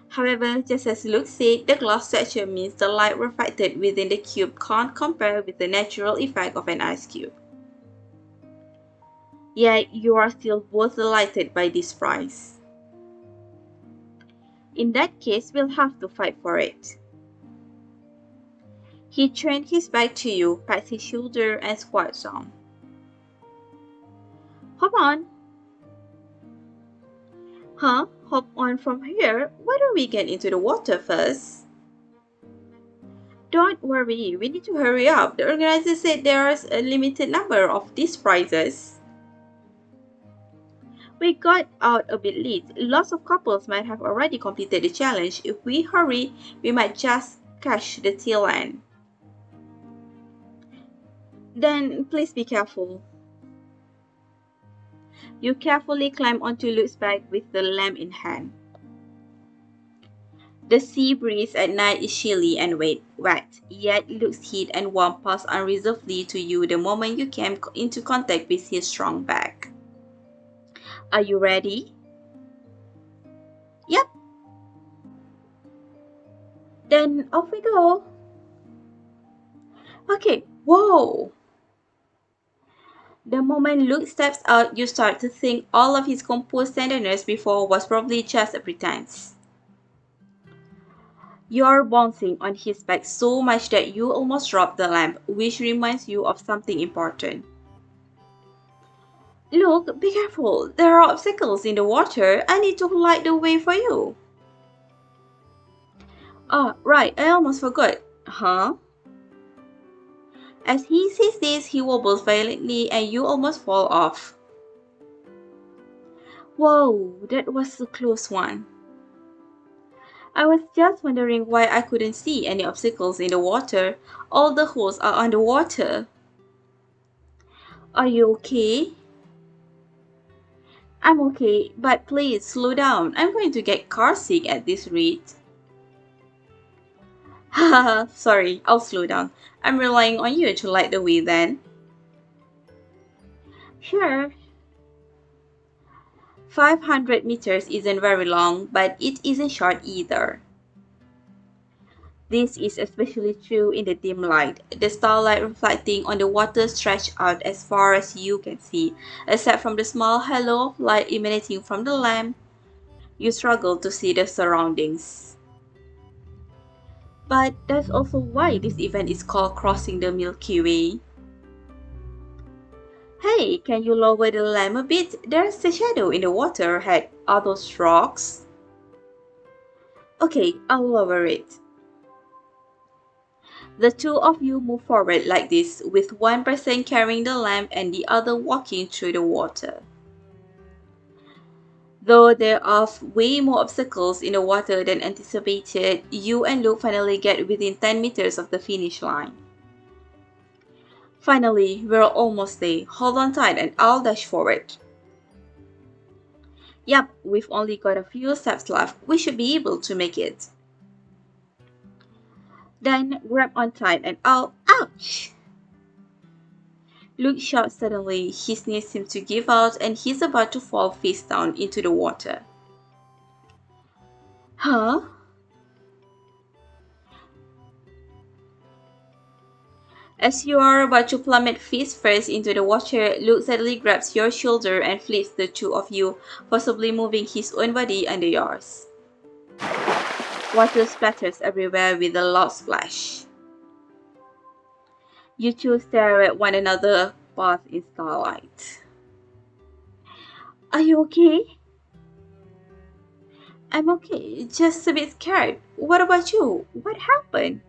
However, just as Luke said, the glass texture means the light reflected within the cube can't compare with the natural effect of an ice cube. Yet you are still both delighted by this prize. In that case, we'll have to fight for it. He turned his back to you, pats his shoulder, and squats down. Hop on. Huh? Hop on from here? Why don't we get into the water first? Don't worry, we need to hurry up. The organizer said there's a limited number of these prizes. We got out a bit late. Lots of couples might have already completed the challenge. If we hurry, we might just catch the tail end. Then please be careful. You carefully climb onto Luke's back with the lamp in hand. The sea breeze at night is chilly and wet, yet Luke's heat and warmth pass unreservedly to you the moment you came into contact with his strong back. Are you ready? Yep. Then off we go. Okay, whoa! The moment Luke steps out, you start to think all of his composed tenderness before was probably just a pretense. You're bouncing on his back so much that you almost drop the lamp, which reminds you of something important. Look, be careful. There are obstacles in the water. I need to light the way for you. Oh, right, I almost forgot. Huh? As he says this, he wobbles violently and you almost fall off. Whoa, that was a close one. I was just wondering why I couldn't see any obstacles in the water. All the holes are underwater. Are you okay? I'm okay, but please slow down. I'm going to get carsick at this rate. Haha, sorry, I'll slow down. I'm relying on you to light the way then. Sure. 500 meters isn't very long, but it isn't short either. This is especially true in the dim light. The starlight reflecting on the water stretched out as far as you can see. Except from the small halo of light emanating from the lamp, you struggle to see the surroundings. But that's also why this event is called Crossing the Milky Way. Hey, can you lower the lamp a bit? There's a shadow in the water ahead. Are those rocks? Okay, I'll lower it. The two of you move forward like this, with one person carrying the lamp and the other walking through the water. Though there are way more obstacles in the water than anticipated, you and Luke finally get within 10 meters of the finish line. Finally, we're almost there. Hold on tight and I'll dash forward. Yep, we've only got a few steps left. We should be able to make it. Then grab on tight and I'll. Ouch! Luke shouts suddenly. His knees seem to give out and he's about to fall face down into the water. Huh? As you are about to plummet face first into the water, Luke suddenly grabs your shoulder and flips the two of you, possibly moving his own body under yours. Water splatters everywhere with a loud splash. You two stare at one another, bathed in starlight. Are you okay? I'm okay, just a bit scared. What about you? What happened?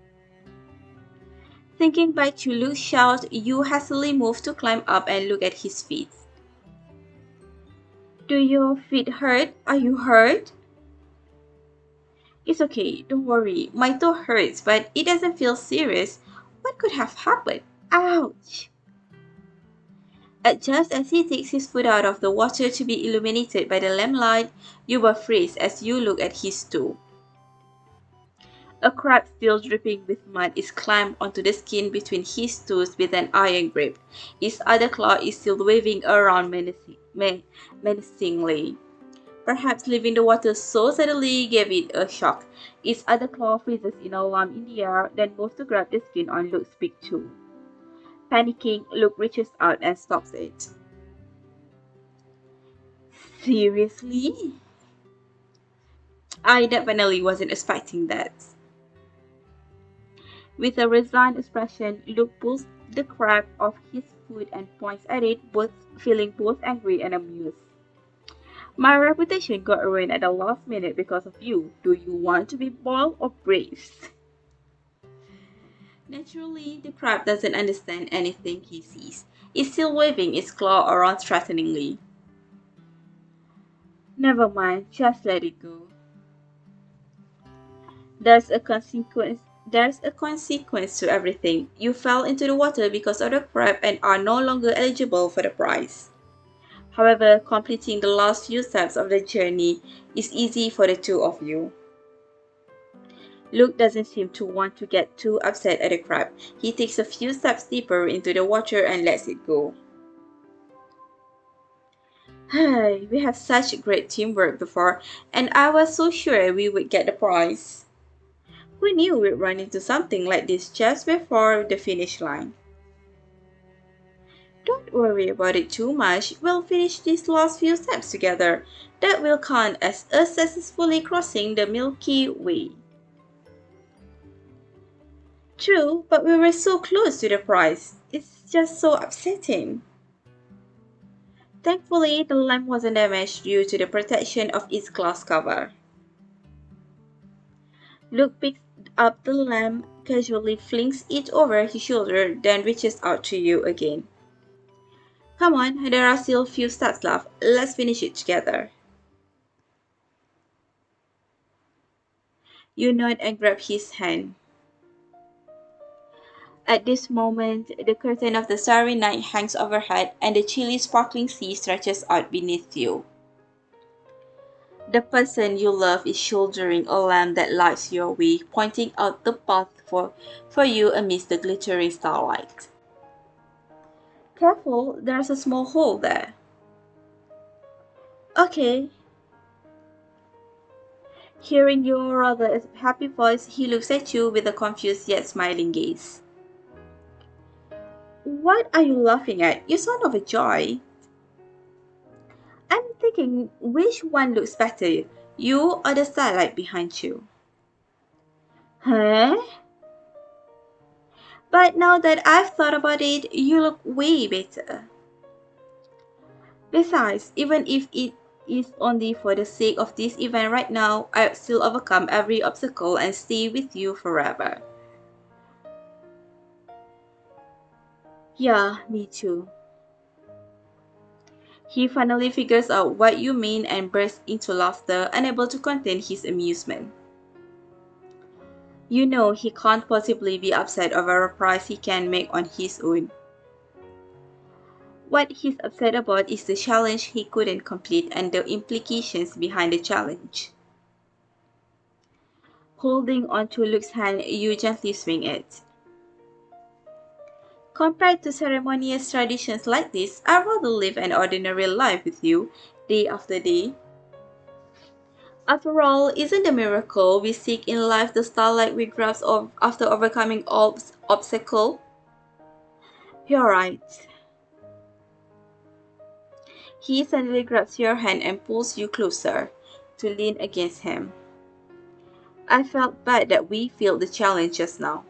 Thinking back to Luke's shout, you hastily move to climb up and look at his feet. Do your feet hurt? Are you hurt? It's okay, don't worry. My toe hurts, but it doesn't feel serious. What could have happened? Ouch! Just as he takes his foot out of the water to be illuminated by the lamplight, you will freeze as you look at his toe. A crab still dripping with mud is clamped onto the skin between his toes with an iron grip. His other claw is still waving around menacingly. Perhaps leaving the water so suddenly gave it a shock. Its other claw freezes in a lump in the air, then moves to grab the skin on Luke's big toe. Panicking, Luke reaches out and stops it. Seriously? I definitely wasn't expecting that. With a resigned expression, Luke pulls the crab off his foot and points at it, feeling both angry and amused. My reputation got ruined at the last minute because of you. Do you want to be bold or brave? Naturally, the crab doesn't understand anything he sees. It's still waving its claw around threateningly. Never mind, just let it go. There's a consequence. There's a consequence to everything. You fell into the water because of the crab and are no longer eligible for the prize. However, completing the last few steps of the journey is easy for the two of you. Luke doesn't seem to want to get too upset at the crab. He takes a few steps deeper into the water and lets it go. Hey, we have such great teamwork before, and I was so sure we would get the prize. Who knew we'd run into something like this just before the finish line? Don't worry about it too much. We'll finish these last few steps together. That will count as us successfully crossing the Milky Way. True, but we were so close to the prize. It's just so upsetting. Thankfully, the lamp wasn't damaged due to the protection of its glass cover. Luke picks up the lamp, casually flings it over his shoulder, then reaches out to you again. Come on, there are still a few steps left. Let's finish it together. You nod and grab his hand. At this moment, the curtain of the starry night hangs overhead and the chilly sparkling sea stretches out beneath you. The person you love is shouldering a lamp that lights your way, pointing out the path for you amidst the glittering starlight. Careful, there's a small hole there. Okay. Hearing your rather happy voice, he looks at you with a confused yet smiling gaze. What are you laughing at? You sound overjoyed. I'm thinking which one looks better, you or the starlight behind you? Huh? But now that I've thought about it, you look way better. Besides, even if it is only for the sake of this event right now, I'll still overcome every obstacle and stay with you forever. Yeah, me too. He finally figures out what you mean and bursts into laughter, unable to contain his amusement. You know he can't possibly be upset over a prize he can make on his own. What he's upset about is the challenge he couldn't complete and the implications behind the challenge. Holding onto Luke's hand, you gently swing it. Compared to ceremonious traditions like this, I'd rather live an ordinary life with you, day after day. After all, isn't the miracle we seek in life the starlight we grasp of after overcoming all obstacle? You're right. He suddenly grabs your hand and pulls you closer to lean against him. I felt bad that we failed the challenge just now.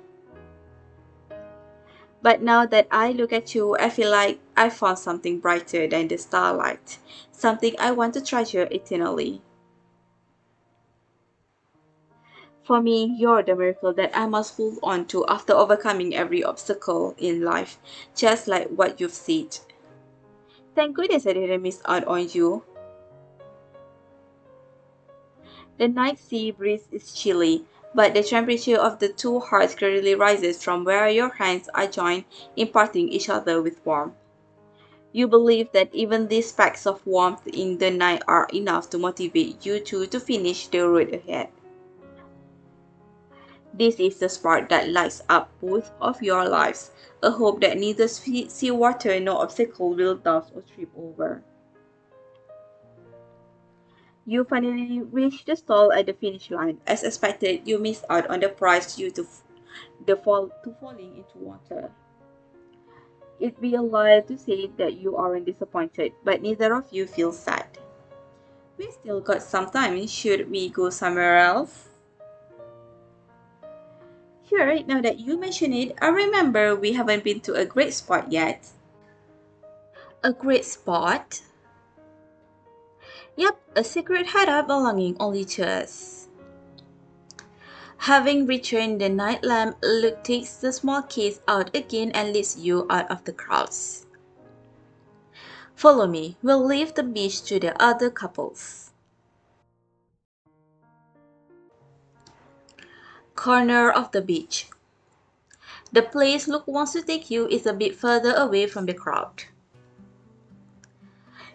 But now that I look at you, I feel like I found something brighter than the starlight, something I want to treasure eternally. For me, you're the miracle that I must hold on to after overcoming every obstacle in life, just like what you've said. Thank goodness I didn't miss out on you. The night sea breeze is chilly, but the temperature of the two hearts gradually rises from where your hands are joined, imparting each other with warmth. You believe that even these specks of warmth in the night are enough to motivate you two to finish the road ahead. This is the spark that lights up both of your lives, a hope that neither seawater nor obstacle will douse or trip over. You finally reach the stall at the finish line. As expected, you missed out on the prize due to falling into water. It'd be a lie to say that you aren't disappointed, but neither of you feels sad. We still got some time. Should we go somewhere else? Sure, now that you mention it, I remember we haven't been to a great spot yet. A great spot? Yep, a secret hideout belonging only to us. Having returned the night lamp, Luke takes the small case out again and leads you out of the crowds. Follow me, we'll leave the beach to the other couples. Corner of the beach. The place Luke wants to take you is a bit further away from the crowd.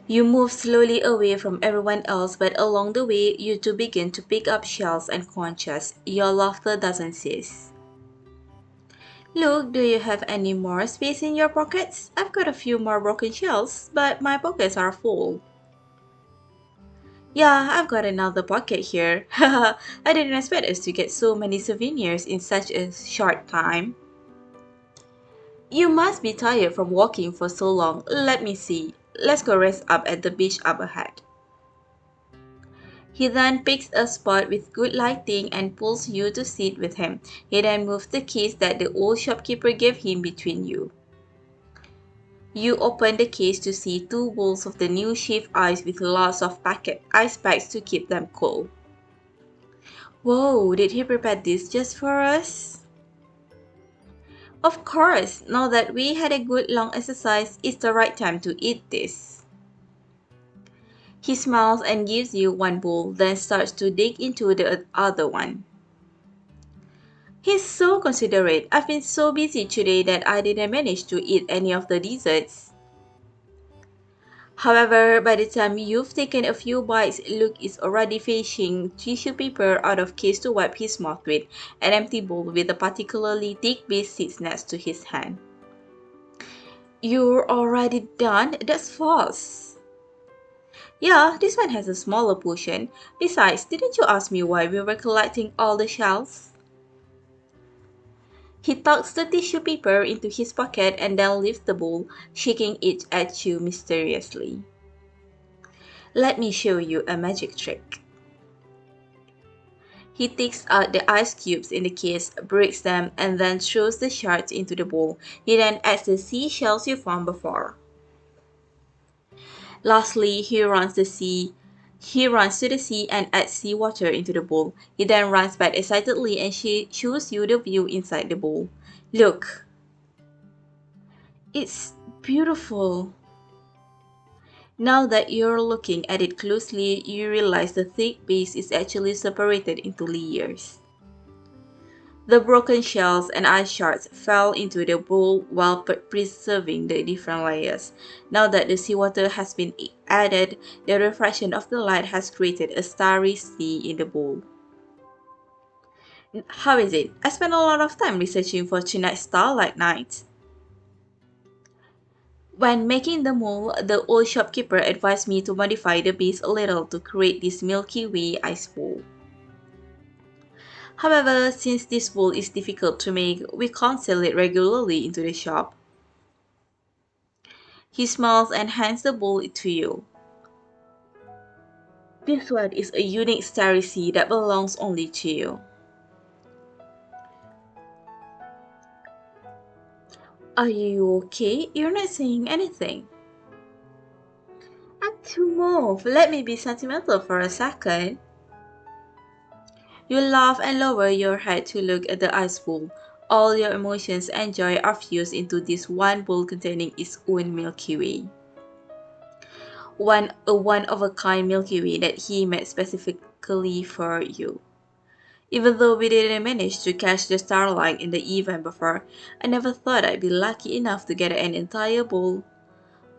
You move slowly away from everyone else, but along the way, you two begin to pick up shells and conches. Your laughter doesn't cease. Look, do you have any more space in your pockets? I've got a few more broken shells, but my pockets are full. Yeah, I've got another pocket here. Haha, I didn't expect us to get so many souvenirs in such a short time. You must be tired from walking for so long. Let me see. Let's go rest up at the beach up ahead. He then picks a spot with good lighting and pulls you to sit with him. He then moves the keys that the old shopkeeper gave him between you. You open the case to see two bowls of the new shaved ice with lots of packet ice packs to keep them cool. Whoa, did he prepare this just for us? Of course, now that we had a good long exercise, it's the right time to eat this. He smiles and gives you one bowl, then starts to dig into the other one. He's so considerate. I've been so busy today that I didn't manage to eat any of the desserts. However, by the time you've taken a few bites, Luke is already fishing tissue paper out of case to wipe his mouth with. An empty bowl with a particularly thick base sits next to his hand. You're already done? That's false. Yeah, this one has a smaller portion. Besides, didn't you ask me why we were collecting all the shells? He tucks the tissue paper into his pocket and then lifts the bowl, shaking it at you mysteriously. Let me show you a magic trick. He takes out the ice cubes in the case, breaks them, and then throws the shards into the bowl. He then adds the seashells you found before. Lastly, He runs to the sea and adds seawater into the bowl. He then runs back excitedly and shows you the view inside the bowl. Look, it's beautiful. Now that you're looking at it closely, you realize the thick base is actually separated into layers. The broken shells and ice shards fell into the bowl while preserving the different layers. Now that the seawater has been added, the refraction of the light has created a starry sea in the bowl. How is it? I spent a lot of time researching for tonight's Starlight night. When making the mold, the old shopkeeper advised me to modify the base a little to create this Milky Way ice bowl. However, since this bowl is difficult to make, we can't sell it regularly into the shop. He smiles and hands the bowl to you. This one is a unique starry sea that belongs only to you. Are you okay? You're not saying anything. I'm too moved. Let me be sentimental for a second. You laugh and lower your head to look at the ice bowl. All your emotions and joy are fused into this one bowl containing its own Milky Way. A one-of-a-kind Milky Way that he made specifically for you. Even though we didn't manage to catch the Starlight in the event before, I never thought I'd be lucky enough to get an entire bowl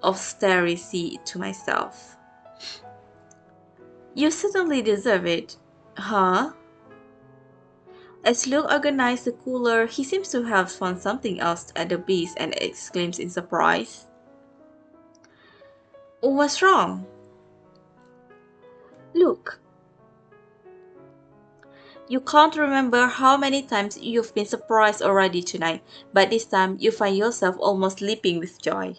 of starry sea to myself. You certainly deserve it. Huh? As Luke organizes the cooler, he seems to have found something else at the base and exclaims in surprise. What's wrong? Look, you can't remember how many times you've been surprised already tonight, but this time you find yourself almost leaping with joy.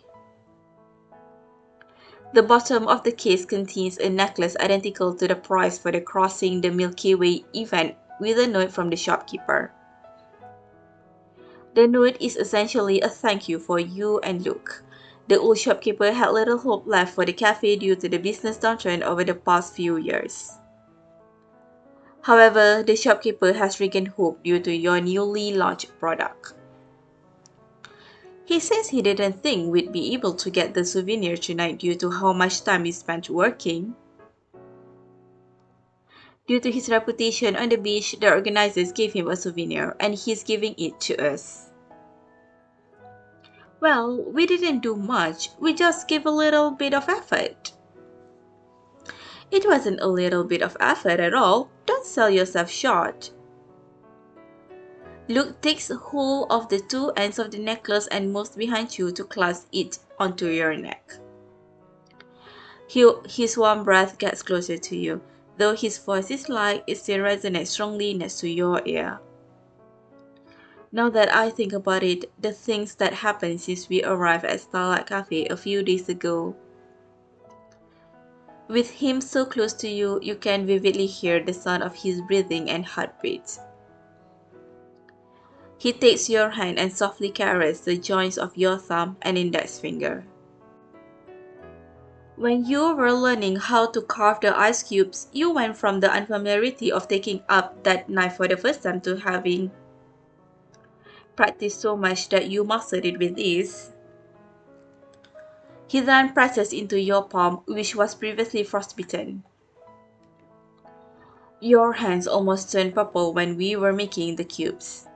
The bottom of the case contains a necklace identical to the prize for the Crossing the Milky Way event with a note from the shopkeeper. The note is essentially a thank you for you and Luke. The old shopkeeper had little hope left for the cafe due to the business downturn over the past few years. However, the shopkeeper has regained hope due to your newly launched product. He says he didn't think we'd be able to get the souvenir tonight due to how much time we spent working. Due to his reputation on the beach, the organizers gave him a souvenir and he's giving it to us. Well, we didn't do much, we just gave a little bit of effort. It wasn't a little bit of effort at all. Don't sell yourself short. Luke takes hold of the two ends of the necklace and moves behind you to clasp it onto your neck. His warm breath gets closer to you. Though his voice is light, it still resonates strongly next to your ear. Now that I think about it, the things that happened since we arrived at Starlight Cafe a few days ago. With him so close to you, you can vividly hear the sound of his breathing and heartbeat. He takes your hand and softly caresses the joints of your thumb and index finger. When you were learning how to carve the ice cubes, you went from the unfamiliarity of taking up that knife for the first time to having practiced so much that you mastered it with ease. He then presses into your palm, which was previously frostbitten. Your hands almost turned purple when we were making the cubes.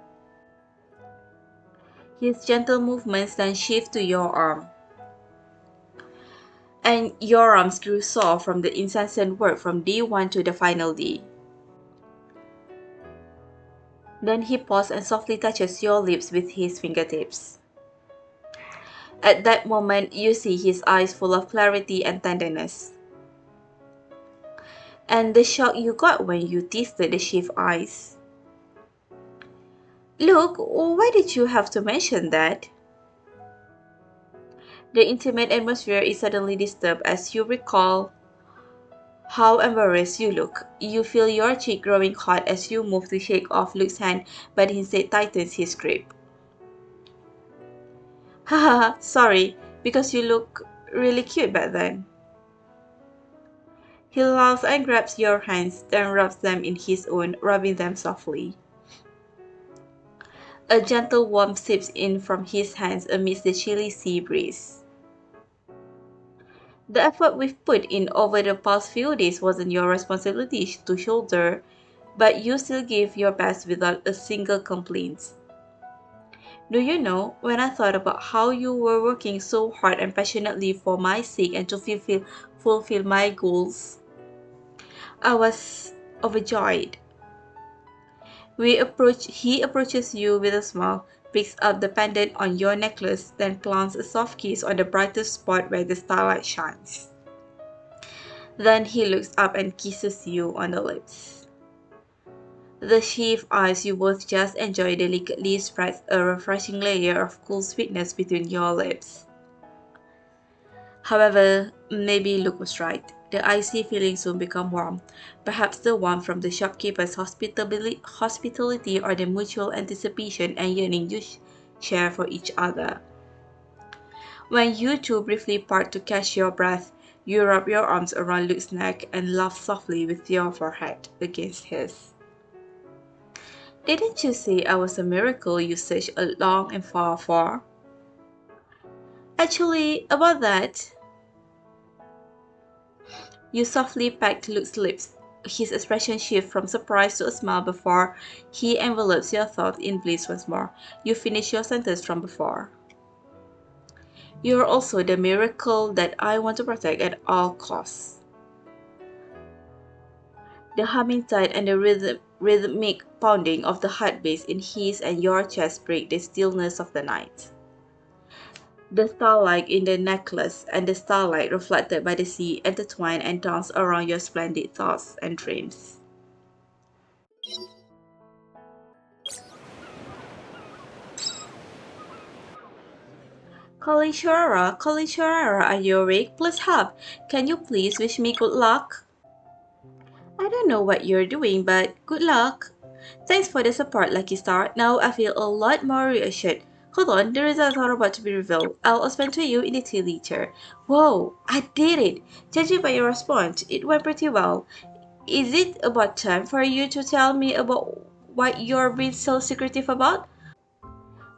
His gentle movements then shift to your arm, and your arms grew sore from the incessant work from day one to the final day. Then he pauses and softly touches your lips with his fingertips. At that moment, you see his eyes full of clarity and tenderness. And the shock you got when you tasted the chef ice. Look, why did you have to mention that? The intimate atmosphere is suddenly disturbed as you recall how embarrassed you look. You feel your cheek growing hot as you move to shake off Luke's hand, but he instead tightens his grip. Haha, sorry, because you look really cute back then. He laughs and grabs your hands, then rubs them in his own, rubbing them softly. A gentle warmth seeps in from his hands amidst the chilly sea breeze. The effort we've put in over the past few days wasn't your responsibility to shoulder, but you still gave your best without a single complaint. Do you know, when I thought about how you were working so hard and passionately for my sake and to fulfill my goals, I was overjoyed. He approaches you with a smile, picks up the pendant on your necklace, then plants a soft kiss on the brightest spot where the starlight shines. Then he looks up and kisses you on the lips. The sheaf eyes you both just enjoy delicately spreads a refreshing layer of cool sweetness between your lips. However, maybe Luke was right. The icy feeling soon become warm. Perhaps the warmth from the shopkeeper's hospitality or the mutual anticipation and yearning you share for each other. When you two briefly part to catch your breath, you rub your arms around Luke's neck and laugh softly with your forehead against his. Didn't you say I was a miracle you searched long and far for? Actually, about that, you softly pecked Luke's lips. His expression shifts from surprise to a smile before he envelopes your thoughts in bliss once more. You finish your sentence from before. You are also the miracle that I want to protect at all costs. The humming tide and the rhythmic pounding of the heartbeats in his and your chest break the stillness of the night. The starlight in the necklace and the starlight reflected by the sea intertwine and dance around your splendid thoughts and dreams. Calling Shurara, are you awake? Please help. Can you please wish me good luck? I don't know what you're doing, but good luck. Thanks for the support, Lucky Star. Now I feel a lot more reassured. Hold on, the results are about to be revealed. I'll explain to you in detail later. Whoa, I did it! Judging by your response, it went pretty well. Is it about time for you to tell me about what you're being so secretive about?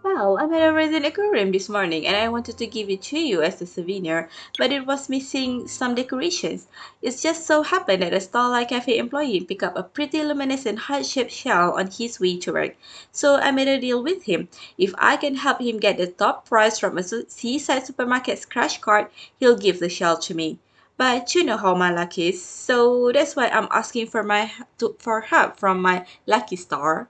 Well, I made a resin aquarium this morning and I wanted to give it to you as a souvenir, but it was missing some decorations. It just so happened that a Starlight Cafe employee picked up a pretty luminescent heart-shaped shell on his way to work. So I made a deal with him. If I can help him get the top price from a seaside supermarket's crash cart, he'll give the shell to me. But you know how my luck is, so that's why I'm asking for help from my lucky star.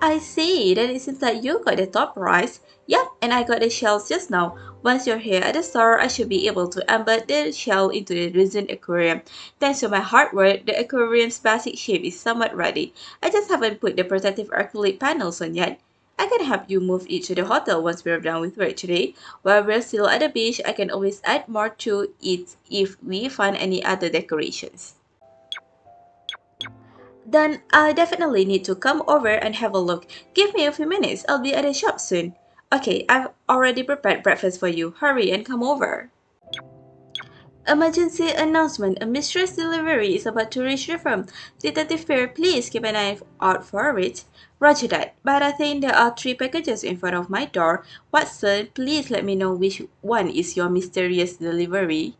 I see. Then it seems like you got the top prize. Yep, and I got the shells just now. Once you're here at the store, I should be able to embed the shell into the resin aquarium. Thanks to my hard work, the aquarium's basic shape is somewhat ready. I just haven't put the protective acrylic panels on yet. I can help you move it to the hotel once we're done with work today. While we're still at the beach, I can always add more to it if we find any other decorations. Then I definitely need to come over and have a look. Give me a few minutes, I'll be at the shop soon. Okay, I've already prepared breakfast for you. Hurry and come over. Emergency announcement. A mistress delivery is about to reach the firm. Detective Fair, please keep an eye out for it. Roger that. But I think there are three packages in front of my door. Watson, please let me know which one is your mysterious delivery.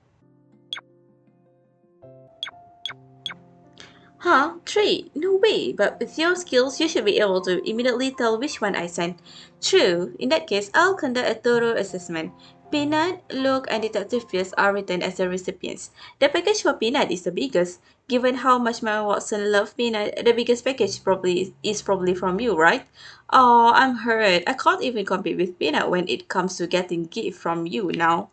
Huh? Three? No way, but with your skills, you should be able to immediately tell which one I sent. True. In that case, I'll conduct a thorough assessment. Peanut, Luke, and Detective Pierce are written as the recipients. The package for Peanut is the biggest. Given how much my Watson loves Peanut, the biggest package probably is probably from you, right? Oh, I'm hurt. I can't even compete with Peanut when it comes to getting gift from you now.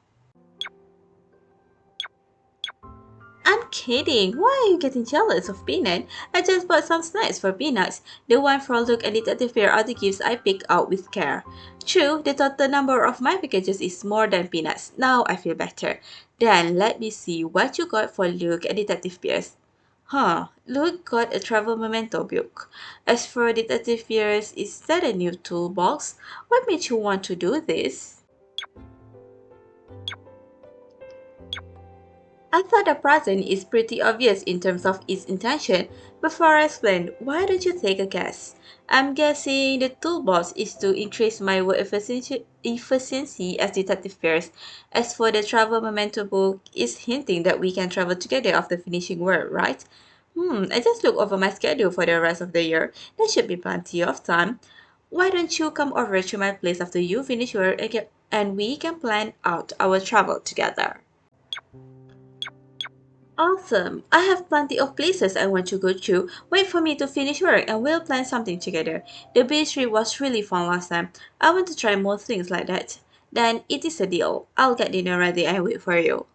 I'm kidding. Why are you getting jealous of Peanut? I just bought some snacks for Peanuts. The one for Luke and Detective Fair are the gifts I picked out with care. True, the total number of my packages is more than Peanuts. Now I feel better. Then let me see what you got for Luke and Detective Pierce. Huh, Luke got a travel memento book. As for Detective Pierce, is that a new toolbox? What made you want to do this? I thought the present is pretty obvious in terms of its intention. Before I explain, why don't you take a guess? I'm guessing the toolbox is to increase my work efficiency as detective pairs. As for the travel memento book, it's hinting that we can travel together after finishing work, right? I just looked over my schedule for the rest of the year. There should be plenty of time. Why don't you come over to my place after you finish work and we can plan out our travel together? Awesome! I have plenty of places I want to go to. Wait for me to finish work and we'll plan something together. The beach trip was really fun last time. I want to try more things like that. Then it is a deal. I'll get dinner ready and wait for you.